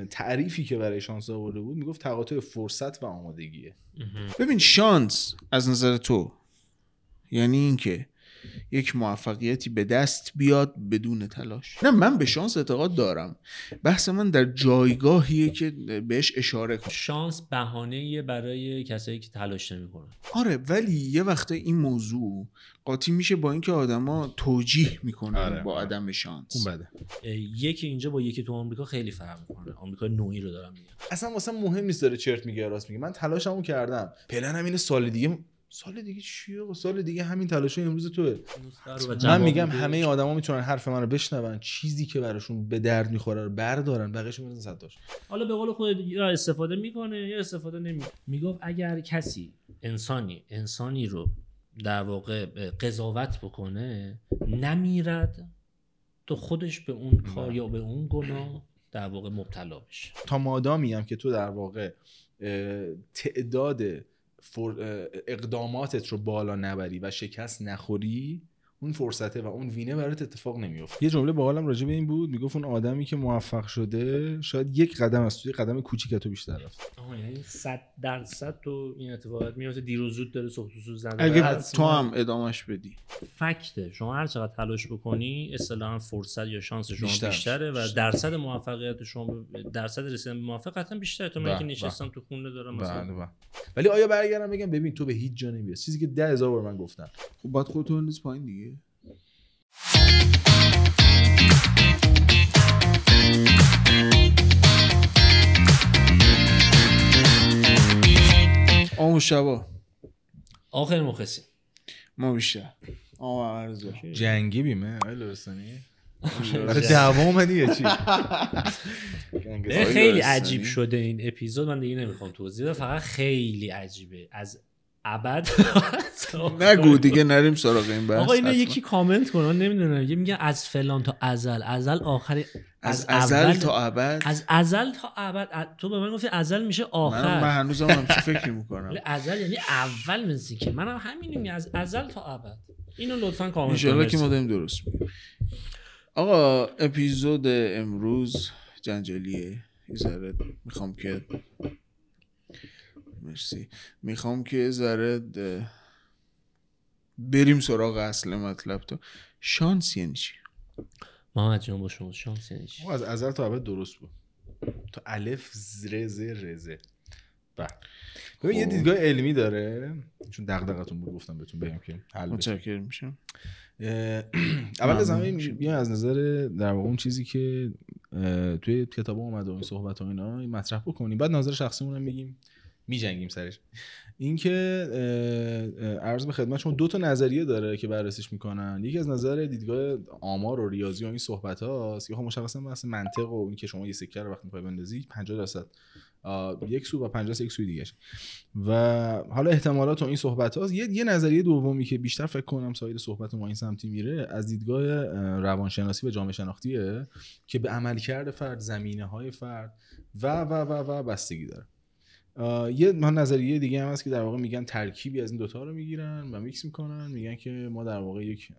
تعریفی که برای شانس آورده بود میگفت تقاطع فرصت و آمادگیه. ببین شانس از نظر تو یعنی این که یک موفقیتی به دست بیاد بدون تلاش؟ نه، من به شانس اعتقاد دارم. بحث من در جایگاهیه که بهش اشاره کنم. شانس بهانه‌ایه برای کسایی که تلاش نمی‌کنن. آره، ولی یه وقته این موضوع قاطی میشه با اینکه آدما توجیه میکنن با عدم شانس. اون بده. یکی اینجا با یکی تو آمریکا خیلی فرق میکنه. آمریکا نوعی رو دارم میگم. اصلا واسه مهم نیست داره چرت میگه راست میگه. من تلاشمو کردم، پلنم اینه سال دیگه چیه؟ سال دیگه همین تلاشای امروز توئه. من میگم همه آدما میتونن حرف منو بشنون، چیزی که براشون به درد میخوره رو بردارن، بقیه‌شو میذارن صد داشت. حالا به قول خودت یا استفاده میکنه یا استفاده نمیکنه. میگم اگر کسی انسانی رو در واقع قضاوت بکنه نمیرد تو خودش به اون کار یا به اون گناه در واقع مبتلا بشه. تا مادامی هم که تو در واقع تعداد اقداماتت رو بالا نبری و شکست نخوری، اون فرصته و اون وینه برات اتفاق نمیفته. یه جمله باحالم راجع به این بود، میگفت اون آدمی که موفق شده شاید یک قدم از توی قدم کوچیک تو بیشتر رفت. یعنی 100% تو این اتفاقات میفته، دیر و زود داره سوخت و سوز زنده. اگه تو هم ادامش بدی فکته. شما هر چقدر تلاش بکنی اصطلاحاً فرصت یا شانس شما بیشتره و درصد موفقیت شما، درصد رسیدن به موفقیت هم بیشتره. تو من که نشستم تو خونه دارم مثلا. ولی آیا برگردم بگم ببین تو به هیچ جا نمیرسی، چیزی که 10,000 بار من گفتم. خب باید خودت بنداز پایین دیگه. آمو شبا آخر مخصی ما بیشتر عرضه جنگی بیمه آی لرستانی برای دعوا اومدی یا چی؟ خیلی عجیب شده این اپیزود. من دیگه نمیخوام توضیح بدم، فقط خیلی عجیبه. از ابد نگو دیگه، نریم سراغ این بحث. آقا اینو یکی کامنت کنه، نمیدونم، یه میگن از فلان تا ازل آخر، از ازل تا ابد، از ازل تا ابد. تو به من گفتی ازل میشه آخر. من هنوزم همچین فکر میکنم. ازل یعنی اول مثل که منم همینیم، از ازل تا ابد. اینو لطفا کامنت کنید ان شاءالله که ما داریم درست میگیم. آقا اپیزود امروز جنجالیه. یه ذره میخوام که ذره بریم سراغ اصل مطلب. تو شانس یعنی چی؟ محمد جان با شما شانس یعنی چی؟ از ازل تا ابد درست بود، تا الف رزه. ببین یه دیدگاه علمی داره، چون دغدغتون بود گفتم بهتون بگم که حل بشه. متشکرم میشم. اول از همه بیایم از نظر در واقع اون چیزی که توی کتاب اومده و این صحبت و اینا مطرح بکنیم، بعد نظر شخصیمون هم بگیم، میجنگیم سرش. این که عرض به خدمت شما 2 تا نظریه داره که بررسیش میکنن. یکی از نظر دیدگاه آمار و ریاضی و این صحبت هاست که مشخصا بحث منطق و این که شما یه سکه رو وقتی میخوای بندازی 50% یک سو و 50% یک سوی دیگه. و حالا احتمالات و این صحبت هاست. یه نظریه دومی که بیشتر فکر کنم سایر صحبت ما این سمتی میره، از دیدگاه روانشناسی و جامعه شناختیه که به عملکرد فرد، زمینه‌های فرد و بستگی داره. یه نظریه دیگه هم هست که در واقع میگن ترکیبی از این دوتا رو میگیرن و میکس میکنن، میگن که ما در واقع یک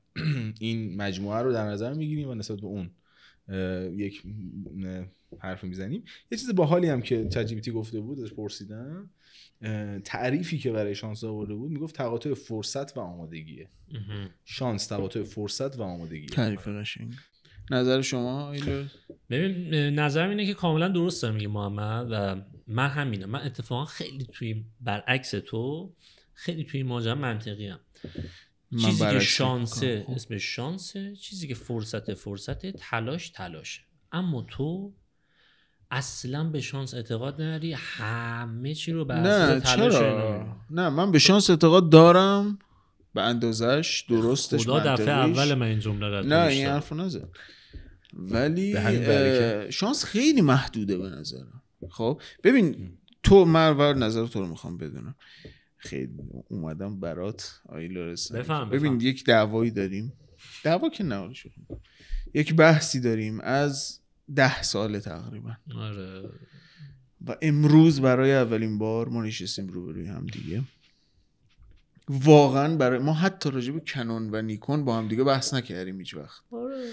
این مجموعه رو در نظر میگیریم و نسبت به اون یک حرف میزنیم. یه چیز باحالی هم که چت جی پی تی گفته بود، ازش پرسیدم، تعریفی که برای شانس آورده بود، میگفت تقاطع فرصت و آمادگیه. شانس تقاطع فرصت و آمادگیه. تعریف قشنگ. نظر شما ایلو؟ ببین نظرم اینه که کاملا درست میگه محمد و من همینه. من اتفاقا خیلی توی برعکس تو خیلی توی ماجرا منطقی ام. چیزی که شانسه اسمش شانسه، چیزی که فرصته، تلاشه. اما تو اصلا به شانس اعتقاد نداری، همه چی رو بر اساس تلاش. نه من به شانس اعتقاد دارم به اندازش درستش، خدا دفعه اول من این جمله رو نه این حرفو نزن، ولی شانس خیلی محدوده به نظرم. خب ببین تو مرور نظر تو رو میخوام بدونم، خیلی اومدم برات آیلا رسن. ببین یک دعوایی داریم، دعوا که نه، یک بحثی داریم از 10 سال تقریبا. آره. و امروز برای اولین بار ما نشستیم روبروی هم دیگه. واقعا برای ما حتی راجع به کنون و نیکون با هم دیگه بحث نکردیم هیچ وقت. آره.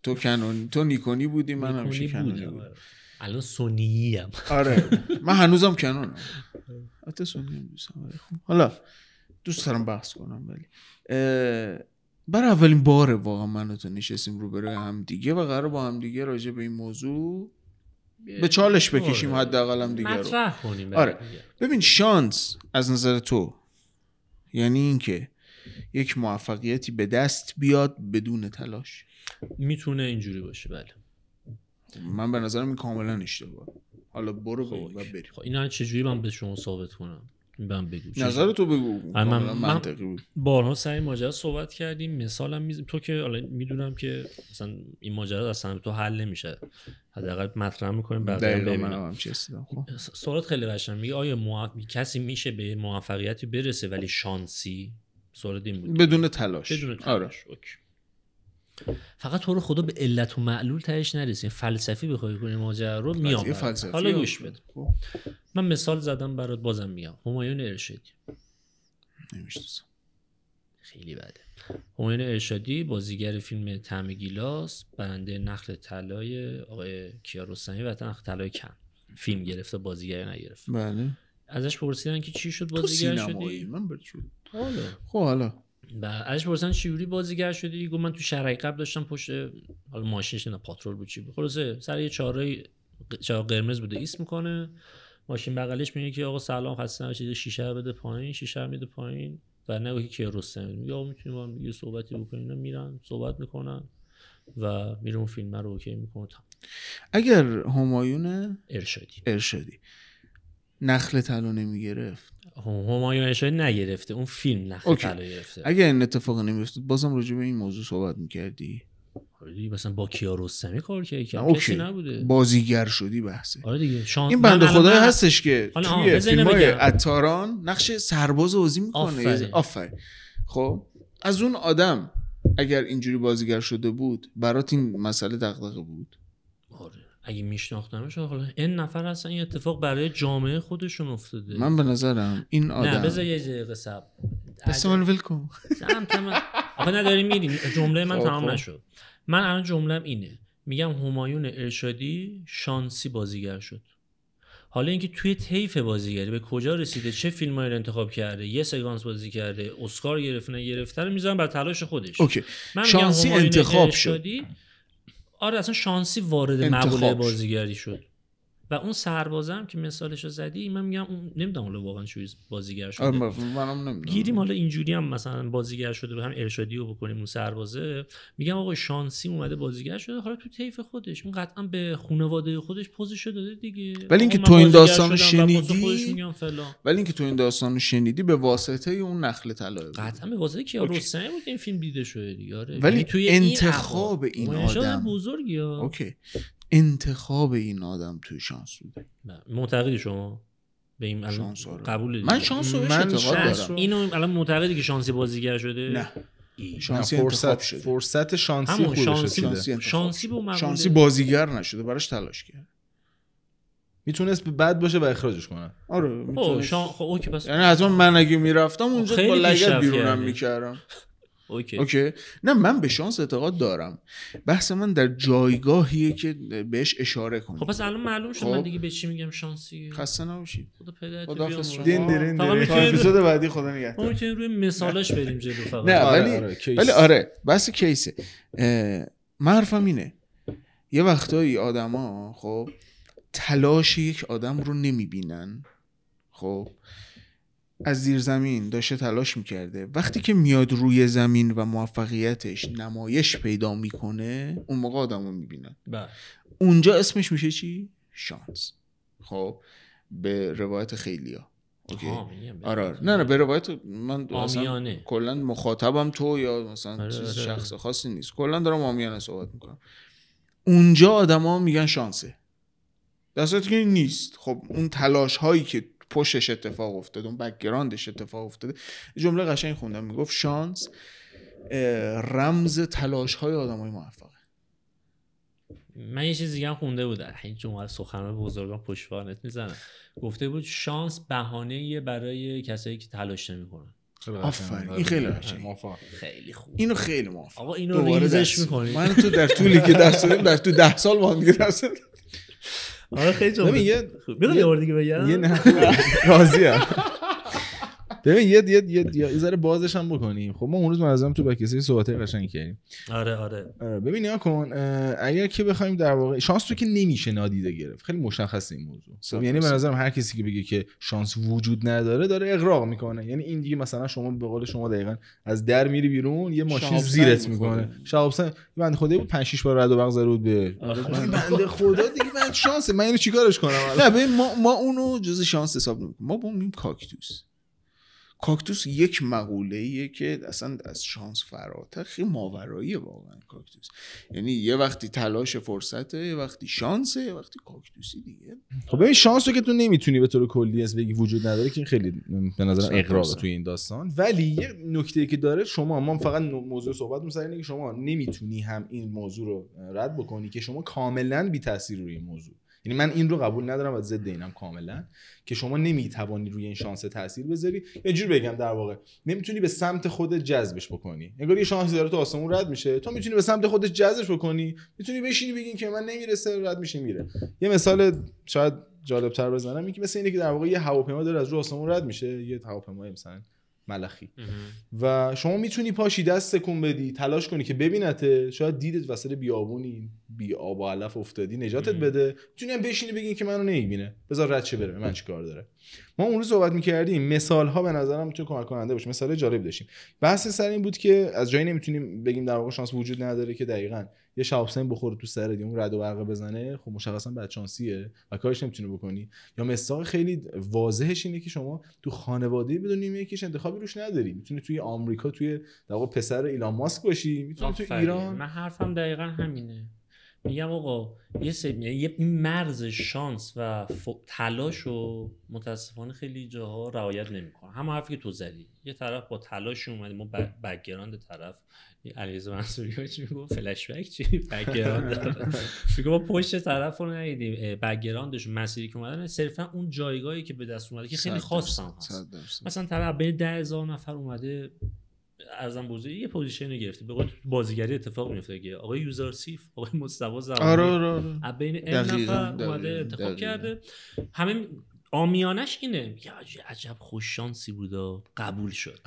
تو کنون، تو نیکونی بودی، من همیشه کنونی بودم. الان سونی ام. آره من هنوزم کنونم. البته سونی هم دوستم. حالا دوست دارم بحث کنم ولی برای اولین باره واقعا من و تو نشستیم روبروی هم دیگه و قرار با هم دیگه راجع به این موضوع به چالش بکشیم حداقل هم دیگه رو مطرح کنیم. آره ببین شانس از نظر تو یعنی این که یک موفقیتی به دست بیاد بدون تلاش؟ میتونه اینجوری باشه بله. من به نظرم این کاملا اشتباهه. حالا برو و بریم. خب اینا چجوری من به شما ثابت کنم؟ من بگو نظر تو بگو. من منطقی بود. بارها سر این ماجرا صحبت کردیم، مثالم میزنم تو که حالا میدونم که مثلا این ماجرا اصلا تو حل نمیشه، حداقل مطرح میکنیم بقیه ببینم. سوالات خیلی قشنگ میگه آیا کسی میشه به موفقیتی برسه ولی شانسی؟ سوال این بود بدون تلاش. آره. فقط تو رو خدا به علت و معلول تهش نرسید. فلسفی بخوای کنی ماجرا رو میام. حالا گوش بده. من مثال زدم برات بازم میگم. همایون ارشادی نمیشناسم. خیلی بده. همایون ارشادی بازیگر فیلم طعم گیلاس، برنده نخل طلای آقای کیارستمی و نخل طلای کم. فیلم گرفته بازیگر نگرفت. بله. ازش پرسیدن که چی شد بازیگر شدی؟ من برچود. حالا و ازش پرسیدن چجوری بازیگر شدی؟ گفت من تو شهرک قبل داشتم پشت حالا ماشینش نه پاترول بود چی بود. خلاصه سر یه چهارراه قرمز بوده ایست میکنه. ماشین بغلش میگه که آقا سلام خسته نباشید شیشه رو بده پایین، شیشه رو میده پایین و نگاهی که رستمی میگه آقا میتونیم با هم یه صحبتی بکنیم. میرن صحبت میکنن و میره اون فیلم رو اوکی میکنه. اگر همایون ارشادی نخل طلا نمیگرفت، همایون ارشادی نگرفته، اون فیلم نخل طلا گرفته. اگر این اتفاق نمیافتاد بازم راجع به این موضوع صحبت میکردی؟ آره دیگه مثلا با کیارستمی کار کردی کسی نبوده، بازیگر شدی بحثه. آره دیگه این بنده خدای هستش که توی فیلم‌های عطاران نقش سرباز بازی میکنه. آفرین. خب از اون آدم اگر اینجوری بازیگر شده بود برات این مسئله دغدغه بود؟ آره اگه میشناختمش حالا این نفر هستن این اتفاق برای جامعه خودشون افتاده. من به نظرم این آدم نه بذار یه دقیقه صبر من ول کن. آخه نداری میریم جمله من تمام نشد. من الان جمله‌ام اینه، میگم همایون ارشادی شانسی بازیگر شد. حالا اینکه توی طیف بازیگری به کجا رسیده، چه فیلمایی رو انتخاب کرده، یه سگانس بازی کرده، اسکار گرفته نگرفته رو میذارم بر تلاش خودش. اوکی. شانسی انتخاب شد. آره اصلا شانسی وارد مقوله بازیگری شد. و اون سربازم که مثالشو زدی من میگم اون نمیدونم حالا واقعا چوی بازیگر شده. منم نمیدونم. گیریم حالا اینجوری هم مثلا بازیگر شده هم ارشادی رو بکنیم اون سربازه، میگم آقا شانسی اومده بازیگر شده، حالا تو طیف خودش اون قطعا به خانواده خودش پوزیشو داده دیگه. ولی اینکه تو این داستانو شنیدی به واسطه اون نخل طلا قطعا به واسطه کیارستمی بود این فیلم دیده شده دیگه. آره ولی توی انتخاب این آدم بزرگی اوکی انتخاب این آدم توی شانس بوده. معتقدی شما به این شانس قبول؟ من شانس رو اعتقاد دارم. اینو الان معتقدی که شانسی بازیگر شده؟ نه شانسی فرصت شانسی خودش شده. شانسی به مقوله شانسی بازیگر نشده، براش تلاش کرد. میتونست بد باشه و اخراجش کنن. آره میتونست. خب اوکی پس یعنی حتما من اگه میرفتم اونجا با لگد بیرونم میکردم. اوکی. نه من به شانس اعتقاد دارم. بحث من در جایگاهیه که بهش اشاره کنم. خب پس الان معلوم شد من دیگه به چی میگم شانسی. خسته نباشید. خدا پدرت بیامرزه. دین تا اپیزود بعدی خدا نگهدار. ما میتونیم روی مثالاش بریم جلو فقط. نه ولی آره بحث کیسه. من حرفم اینه یه وقتایی آدما خب تلاش یک آدم رو نمیبینن. خب از زیر زمین داشته تلاش میکرده، وقتی که میاد روی زمین و موفقیتش نمایش پیدا میکنه اون موقع آدم رو میبینن. اونجا اسمش میشه چی؟ شانس. خب به روایت خیلیا اوکی. آره نه به روایت من اصلا کلا مخاطبم تو یا مثلا شخص خاصی نیست، کلا دارم عامیانه صحبت میکنم. اونجا آدما میگن شانسه در صورتی که نیست. خب اون تلاش هایی که پشتش اتفاق افتاده، اون بک‌گراندش اتفاق افتاده. جمله قشنگ خوندم میگفت شانس رمز تلاش‌های آدمای موفقه. من یه چیز دیگه هم خونده بودم، این جمله سخنران بزرگان پشتوانت میزنن، گفته بود شانس بهانه‌ایه برای کسایی که تلاش نمی‌کنن. آفرین این خیلی موافقم. خیلی خوب. اینو خیلی موافقم. آقا اینو ریزش می‌کنی. من تو در طولی که درس دادیم در تو 10 سال با هم دیگه درس دادیم. آره خیلی جالب. ببین یه دیگه بگم. یه نه راضی‌ام. ببین یه ذره بازش هم بکنیم. خب ما اون روز منظرم تو بکسی صحبت قشنگ کردیم. آره ببین نیا کن، اگر که بخوایم در واقع شانس رو که نمیشه نادیده گرفت، خیلی مشخص این موضوع. خب یعنی به نظرم هر کسی که بگه که شانس وجود نداره داره اغراق میکنه. یعنی این دیگه مثلا شما به قول شما دقیقاً از در میری بیرون یه ماشین زیرت میکنه. شهاب حسین بنده خدا بود 5 6 بار رد و برق زده بود به بنده خدا دیگه. من شانس من اینو چیکارش کنم؟ نه ببین ما اونو جز شانس حساب نمی‌کنیم. ما میگیم کاکتوس یک مقوله‌ایه که اصلا از شانس فراتر، خیلی ماوراییه واقعا کاکتوس. یعنی یه وقتی تلاش فرصته، یه وقتی شانسه، یه وقتی کاکتوسی دیگه. خب ببین شانس رو که تو نمیتونی به طور کلی از بگی وجود نداره که خیلی به نظرم اغراقه توی این داستان. ولی یه نکته‌ای که داره، ما فقط موضوع صحبت می‌کنیم اینه که شما نمیتونی هم این موضوع رو رد بکنی که شما کاملا بی تاثیر روی این موضوع. یعنی من این رو قبول ندارم و ضد اینم کاملا، که شما نمیتوانی روی این شانس تاثیر بذاری. یه جور بگم در واقع نمیتونی به سمت خودت جذبش بکنی. انگار یه شانسی داره تو آسمون رد میشه، تو میتونی به سمت خودت جذبش بکنی، میتونی بشینی بگین که من نمیرسه، رد میشه میره. یه مثال شاید جالب‌تر بزنم، این که مثلا اینه که در واقع یه هواپیما داره از رو آسمون رد میشه، یه هواپیمای مثلا ملخی، و شما میتونی پاشی دست تکون بدی، تلاش کنی که ببینته، شاید دیدت وسط بیابونی بی آب و علف افتادی نجاتت بده، میتونی هم بشینی بگین که منو نمیبینه، بذار رد شه بره، من چیکار داره. ما اون روز صحبت می‌کردیم، مثال ها به نظرم میتونه کمک کننده باشه. مثال جالب داشتیم، بحث سر این بود که از جایی نمیتونیم بگیم در واقع شانس وجود نداره که دقیقاً یه شهاب حسین بخوره تو سر اون رد و برق بزنه، خب مشخصا بد-شانسیه و کارش نمیتونه بکنی. یا مثال خیلی واضحش اینه که شما تو خانواده بدون یکیش انتخابی روش نداری، میتونی توی آمریکا توی در واقع پسر ایلان ماسک باشی، میتونی تو ایران. من حرفم دقیقاً همینه. میگم آقا یه مرز شانس و تلاش رو متاسفانه خیلی جاها رعایت نمیکنه. همون حرفی که تو زدی، یه طرف با تلاش اومده، ما بک‌گراند طرف علیرضا منصوری چی میگه، فلش بک چی بک‌گراند میگه، ما پشت طرف رو ندیدیم، بک‌گراندش مسیری که اومدن صرفا اون جایگاهی که به دست اومده که خیلی خاصم هست. مثلا طرف بین 10,000 نفر اومده ارزم بزرگی یه پوزیشن رو گرفته، به قول بازیگری اتفاق میفته که آقای یوزرسیف، آقای مصطفی زمانی از بین این نفر اومده انتخاب کرده. همه آمیانش اینه، عجب خوش شانسی بود قبول شد.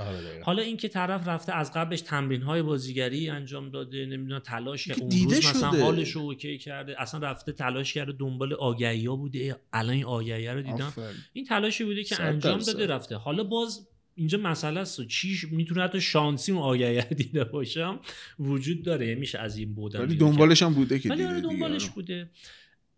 حالا این که طرف رفته از قبلش تمرین‌های بازیگری انجام داده، نمیدونم تلاش کرده، اون روز مثلا حالش رو اوکی کرده، اصلا رفته تلاش کرده، دنبال آگهی‌ها بوده، الان این آگهی‌ها رو دیدم، این تلاشی بوده که انجام داده رفته. حالا باز اینجا مسئله است، چی میتونه حتی شانسی اون آگهی دیده باشم وجود داره، میشه از این بودن ولی دنبالش هم بوده که دیده، دنبالش بوده.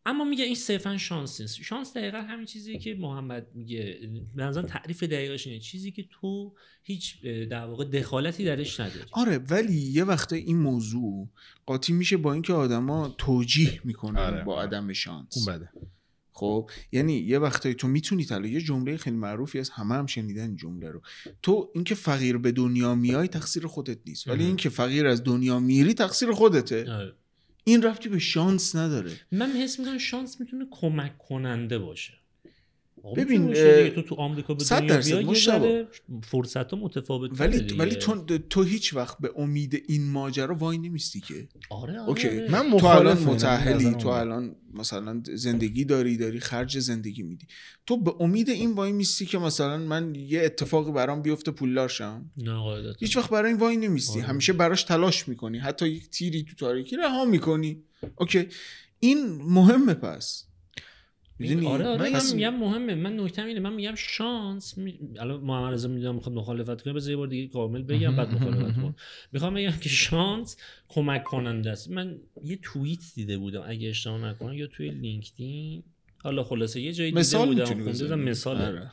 اما میگه این صرفا شانس نیست. شانس دقیقاً همین چیزی که محمد میگه، به نظر تعریف دقیقش اینه، چیزی که تو هیچ در واقع دخالتی درش نداری. آره، ولی یه وقته این موضوع قاطی میشه با اینکه آدما توجیه میکنن با عدم شانس. اون بده. خب یعنی یه وقتایی تو میتونی یه جمله خیلی معروفی از همه هم شنیدن این جمله رو، تو اینکه فقیر به دنیا میای تقصیر خودت نیست، ولی اینکه فقیر از دنیا میری تقصیر خودته. این ربطی به شانس نداره. من حس میکنم شانس میتونه کمک کننده باشه. ببین تو آمریکا به دنیا بیای فرصت‌ها متفاوت، ولی تو هیچ وقت به امید این ماجرا وای نمیستی که. آره. من مخالف متأهلی، تو الان مثلا زندگی داری خرج زندگی میدی، تو به امید این وای میستی که مثلا من یه اتفاقی برام بیفته پولدار شم؟ نه قاعدتا هیچ وقت برای این وای نمیستی. همیشه براش تلاش میکنی، حتی یک تیری تو تاریکی رها میکنی. اوکی، این مهمه. پس آره من میگم مهمه. من نکتم اینه، من میگم شانس الان محمد رضا میدونم میخواد مخالفت کنه، بذار یه بار دیگه کامل بگم بعد مخالفت کنم. میخوام بگم که شانس کمک کننده است. من یه توییت دیده بودم اگه اشتباه نکنم، یا توی لینکدین، حالا خلاصه یه جایی دیده بودم، خوندم مثال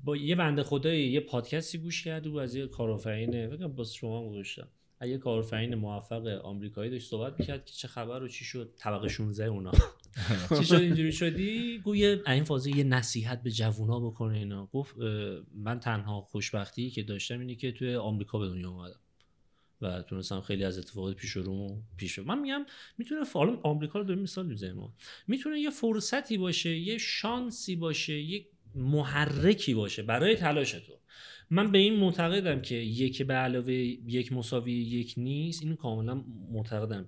با یه بنده خدایی یه پادکستی گوش کرده بود از یه کارآفرین، بگم باز شما گذاشتم، یه کارآفرین موفق آمریکایی داشت صحبت می‌کرد که چه خبر و چی شد، طبقه 16 اونا چی شد اینجوری شدی، گویا این فازه یه نصیحت به جوونا بکنه اینا. گفت من تنها خوشبختی که داشتم اینه که توی آمریکا به دنیا اومدم و تونستم خیلی از اتفاقات پیش من میگم میتونه حالا آمریکا رو داریم مثال میزنیم، میتونه یه فرصتی باشه، یه شانسی باشه، یه محرکی باشه برای تلاش تو. من به این معتقدم که یک به علاوه یک مساوی یک نیست، اینو کاملا معتقدم.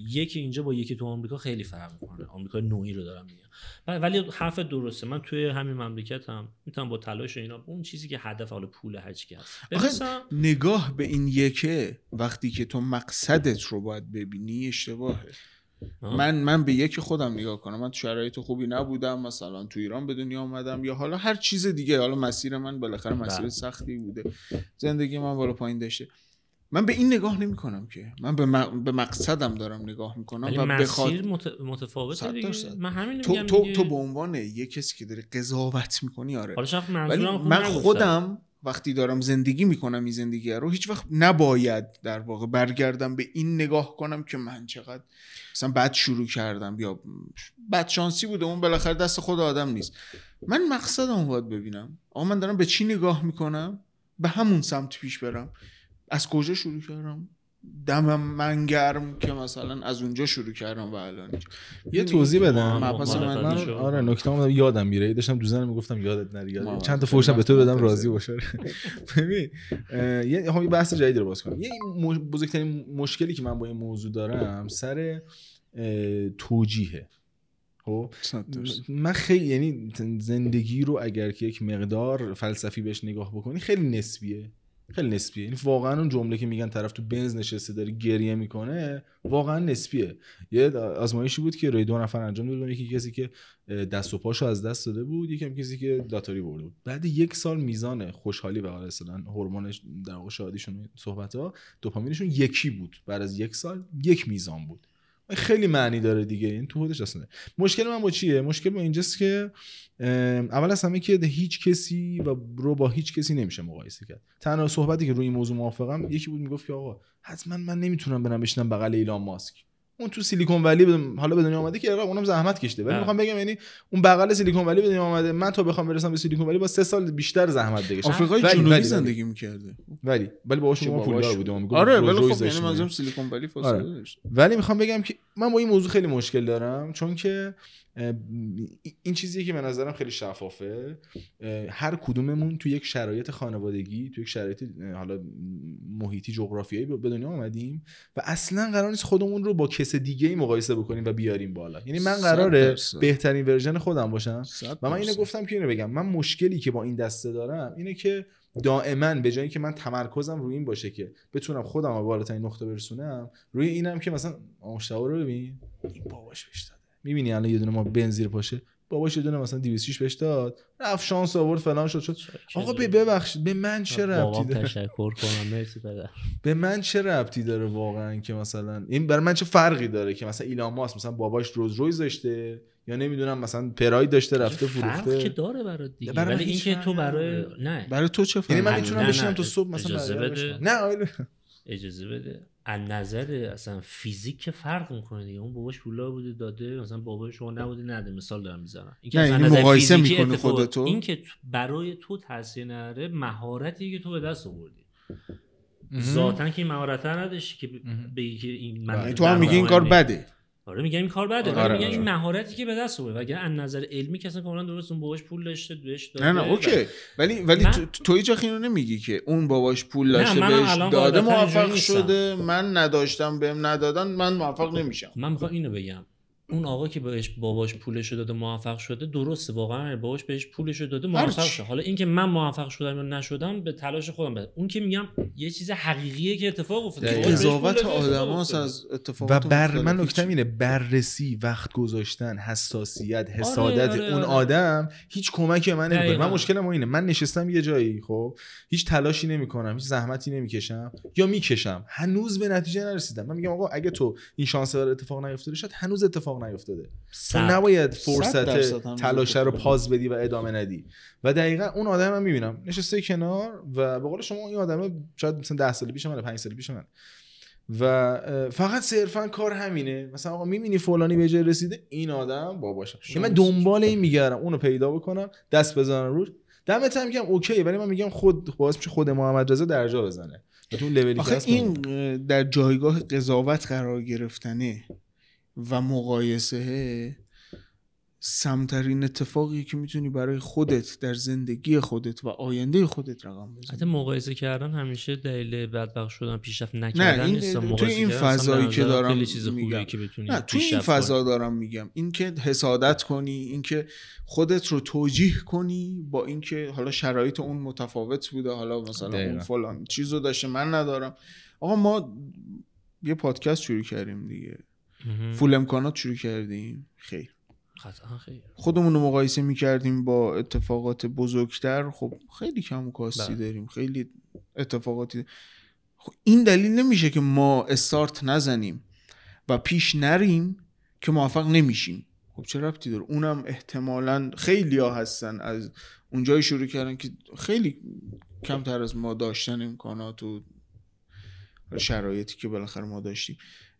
یکی اینجا با یکی تو آمریکا خیلی فرق میکنه. آمریکا نوعی رو دارم میگم، ولی حرف درسته. من توی همین مملکت هم میتونم با تلاش و اینا اون چیزی که هدف حالا پول هر چی هست نگاه به این یکه وقتی که تو مقصدت رو باید ببینی اشتباهه. من به یکی خودم نگاه کنم، من تو شرایط خوبی نبودم، مثلا تو ایران به دنیا آمدم یا حالا هر چیز دیگه، حالا مسیر من بالاخره مسیر سختی بوده، زندگی من بالا پایین داشته، من به این نگاه نمی کنم که من به مقصدم دارم نگاه میکنم و مسیر متفاوته دیگه. من همین میگم تو به عنوان یک کسی که داری قضاوت میکنی آره، ولی من خودم وقتی دارم زندگی میکنم این زندگی رو هیچ وقت نباید در واقع برگردم به این نگاه کنم که من چقدر مثلا بد شروع کردم یا بد شانسی بوده، اون بالاخره دست خود آدم نیست. من مقصدمو باید ببینم، آقا من دارم به چی نگاه میکنم، به همون سمت پیش برم. از کجا شروع کردم؟ دمم من گرم که مثلا از اونجا شروع کردم و الان یه توضیح بدم. من آره نکته‌ام یادم میره، داشتم دوزنم میگفتم یادت نره، چند تا فوشم به تو بدم راضی باشه. ببین یه بحث جدیدی رو باز کنم. یه بزرگترین مشکلی که من با این موضوع دارم سر توجیهه. خب من خیلی یعنی زندگی رو اگر که یک مقدار فلسفی بهش نگاه بکنی خیلی نسبیه، خیلی نسبیه. یعنی واقعا اون جمله که میگن طرف تو بنز نشسته داره گریه میکنه واقعا نسبیه. یه آزمایشی بود که روی 2 نفر انجام دادن، یکی کسی که دست و پاشو از دست داده بود، یکی کسی که لاتاری برده بود. بعد 1 سال میزان خوشحالی و اصلا هورمونش در واقع شادیشون صحبت‌ها دوپامینشون یکی بود، بعد از 1 سال 1 میزان بود. خیلی معنی داره دیگه این تو خودش اصلا. مشکل من با چیه؟ مشکل با اینجاست که اول از همه که هیچ کسی و رو با هیچ کسی نمیشه مقایسه کرد. تنها صحبتی که روی این موضوع موافقم یکی بود میگفت که آقا حتما من نمیتونم برم بشینم بغل ایلان ماسک، اون تو سیلیکون ولی حالا به دنیا اومده که اونم زحمت کشیده، ولی میخوام بگم یعنی اون بغل سیلیکون ولی به دنیا اومده، من تا بخوام برسم به سیلیکون ولی با 3 سال بیشتر زحمت بکشم. آفریقای جنوبی زندگی می‌کرده ولی باهاش ما پولدار بودم. آره ولی خب یعنی منظورم سیلیکون ولی فاصله داشت. ولی میخوام بگم که من با این موضوع خیلی مشکل دارم، چون که این چیزیه که به نظرم خیلی شفافه. هر کدوممون تو یک شرایط خانوادگی، تو یک شرایط حالا محیطی جغرافیایی به دنیا اومدیم و اصلا قرار نیست خودمون رو با کس دیگه‌ای مقایسه بکنیم و بیاریم بالا. یعنی من قراره بهترین ورژن خودم باشم و من اینو گفتم که اینو بگم. من مشکلی که با این دسته دارم اینه که دائما به جایی که من تمرکزم روی این باشه که بتونم خودم رو بالاترین نقطه برسونم، روی اینم که مثلا مشتاق رو ببین این باباش بهش داد، میبینی الان یه دونه ما بنزیر پاشه، باباش یه دونه مثلا 206 بهش داد، رفت شانس آورد فلان شد. آقا ببخشید به من چه ربطی داره؟ تشکر کنم مرسی پدر. به من چه ربطی داره واقعا که مثلا این برای من چه فرقی داره که مثلا ایلان ماسک مثلا باباش روز داشته یا نمیدونم مثلا پراید داشته رفته فروخته؟ فرق که داره برات دیگه، ولی این که تو برای تو چه فرقی؟ یعنی من میتونم بشینم تو صبح مثلا اجازه بده از نظر اصلا فیزیک که فرق میکنه دیگه. اون باباش پولا بوده داده، مثلا بابای شما نبوده نده، مثال دارم میزنم. این که از نظر مقایسه میکنه خودتو، این که برای تو تاثیر نداره مهارتی که تو به دست آوردی ذاتاً که این مهارت نداشتی که بگی که این من تو هم میگی این کار بده. آره میگم این کار بده، ولی میگم این مهارتی که به دست آورد. اگه از نظر علمی که اصلا کاملا درست، اون باباش پول داشته بهش داده. نه اوکی، ولی تو هیچ وقت اینو نمیگی که اون باباش پول داشته بهش داده موفق شده، من نداشتم بهم ندادن من موفق نمیشم. من میخوام اینو بگم اون آقا که بهش باباش پولش داده موفق شده درسته، واقعا باباش بهش پولش داده موفق شده. حالا این که من موفق شدم یا نشدم به تلاش خودم بده. اون که میگم یه چیز حقیقیه که اتفاق افتاده، قضاوت آدماست از اتفاقات. و من نکتم اینه بررسی، وقت گذاشتن، حساسیت، حسادت اون آدم هیچ کمکی من نمیکنه. من مشکلم اینه، من نشستم یه جایی، خب هیچ تلاشی نمیکنم، هیچ زحمتی نمیکشم یا میکشم، هنوز به نتیجه نرسیدم. من میگم آقا اگه تو این شانس داره اتفاق نیفتاده، شاید هنوز اتفاق نیفتاده. تو نباید فرصت تلاش رو پاز بدی و ادامه ندی. و دقیقاً اون آدم من میبینم نشسته کنار و به قول شما این آدمه شاید مثلا 10 سال پیش من، 5 سال پیش من، و فقط صرفا کار همینه. مثلا آقا میبینی فلانی به جای رسیده، این آدم باباشه که من دنبال این میگردم اونو پیدا بکنم، دست بزنم روش. دمت هم میگم اوکی، ولی من میگم باعث میشه خود محمد رضا درجا بزنه تو اون لولی که این در جایگاه قضاوت قرار گرفتنه و مقایسه سمترین اتفاقی که میتونی برای خودت در زندگی خودت و آینده خودت رقم بزنی. حتی مقایسه کردن همیشه دلیل بدبخت شدن پیشرفت نکردن نیست. تو این فضایی که دارم خیلی چیز خوبیه که بتونی تو این فضا دارم میگم، این که حسادت کنی، این که خودت رو توجیه کنی با این که حالا شرایط اون متفاوت بوده، حالا مثلا اون فلان چیزو داشته من ندارم. آقا ما یه پادکست شروع کردیم دیگه، فول امکانات شروع کردیم، خیر خودمون رو مقایسه میکردیم با اتفاقات بزرگتر، خب خیلی کم و کاستی داریم، خیلی اتفاقاتی. خب این دلیل نمیشه که ما استارت نزنیم و پیش نریم که موفق نمیشیم. خب چه ربطی داره؟ اونم احتمالاً خیلی ها هستن از اونجایی شروع کردن که خیلی کمتر از ما داشتن امکانات و شرایطی که بالاخره ما داشتیم.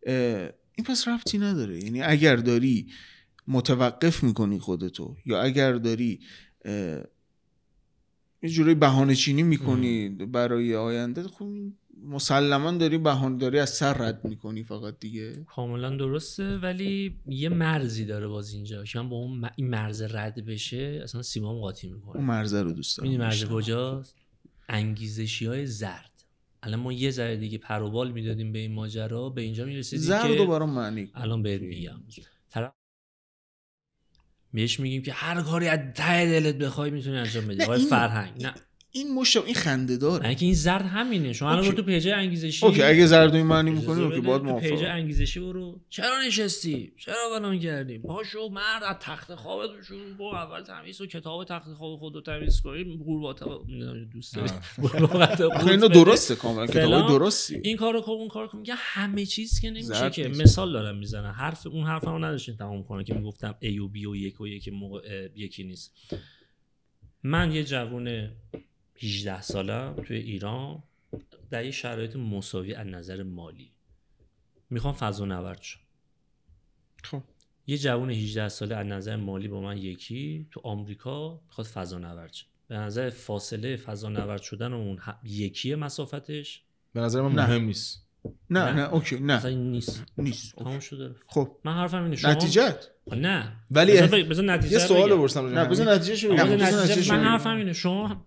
این پس ربطی نداره. یعنی اگر داری متوقف میکنی خودتو، یا اگر داری یه جوری بهانه چینی میکنی برای آینده، خب مسلما داری بهانه داری از سر رد میکنی فقط دیگه. کاملا درسته، ولی یه مرزی داره باز اینجا که من با اون این مرز رد بشه اصلا سیمام قاطی میکنه. اون مرز رو دوست دارم. این مرز کجاست؟ انگیزشی‌های زرد. الان ما یه ذره دیگه پر و بال میدادیم به این ماجرا، به اینجا میرسیدیم که زرد رو برام معنی الان بهت میگم. بهش میگیم که هر کاری از ته دلت بخوای میتونی انجام بدی. آقای فرهنگ نه این این خنده داره. نه که این زرد همینه. شما الان برو تو پیج انگیزشی. اوکی اگه زرد این معنی میکنی که بعد موافقم. پیج انگیزشی برو. چرا نشستی؟ چرا فلان کردی؟ پاشو مرد از تخت خوابت شروع کن، اول تمیز و کتاب تخت خواب خودت تمیز کنی. قورباطه دوست داری. اینا درسته کاملا، کتاب درستی. این کارو کن اون کارو کن. میگه همه چیز که نمیشه که. مثال دارم میزنم. حرفمو نداشتین تمام کنه که میگفتم A و B و 1 و 1 یکی نیست. من یه جوون 18 سالم توی ایران در یه شرایط مساوی از نظر مالی میخوام فضا نورد شم. خب یه جوون 18 ساله از نظر مالی با من یکی تو آمریکا میخواد فضا نورد شه. به نظر فاصله فضا نورد شدن اون یکیه مسافتش به نظر من مهم نیست. نه اوکی نه نیست تمام شده. خب من حرفم اینه شما نتیجهت نه ولی بذار نتیجه یه سوال بپرسم. نه بذار نتیجهشو بگم. من حرفم اینه شما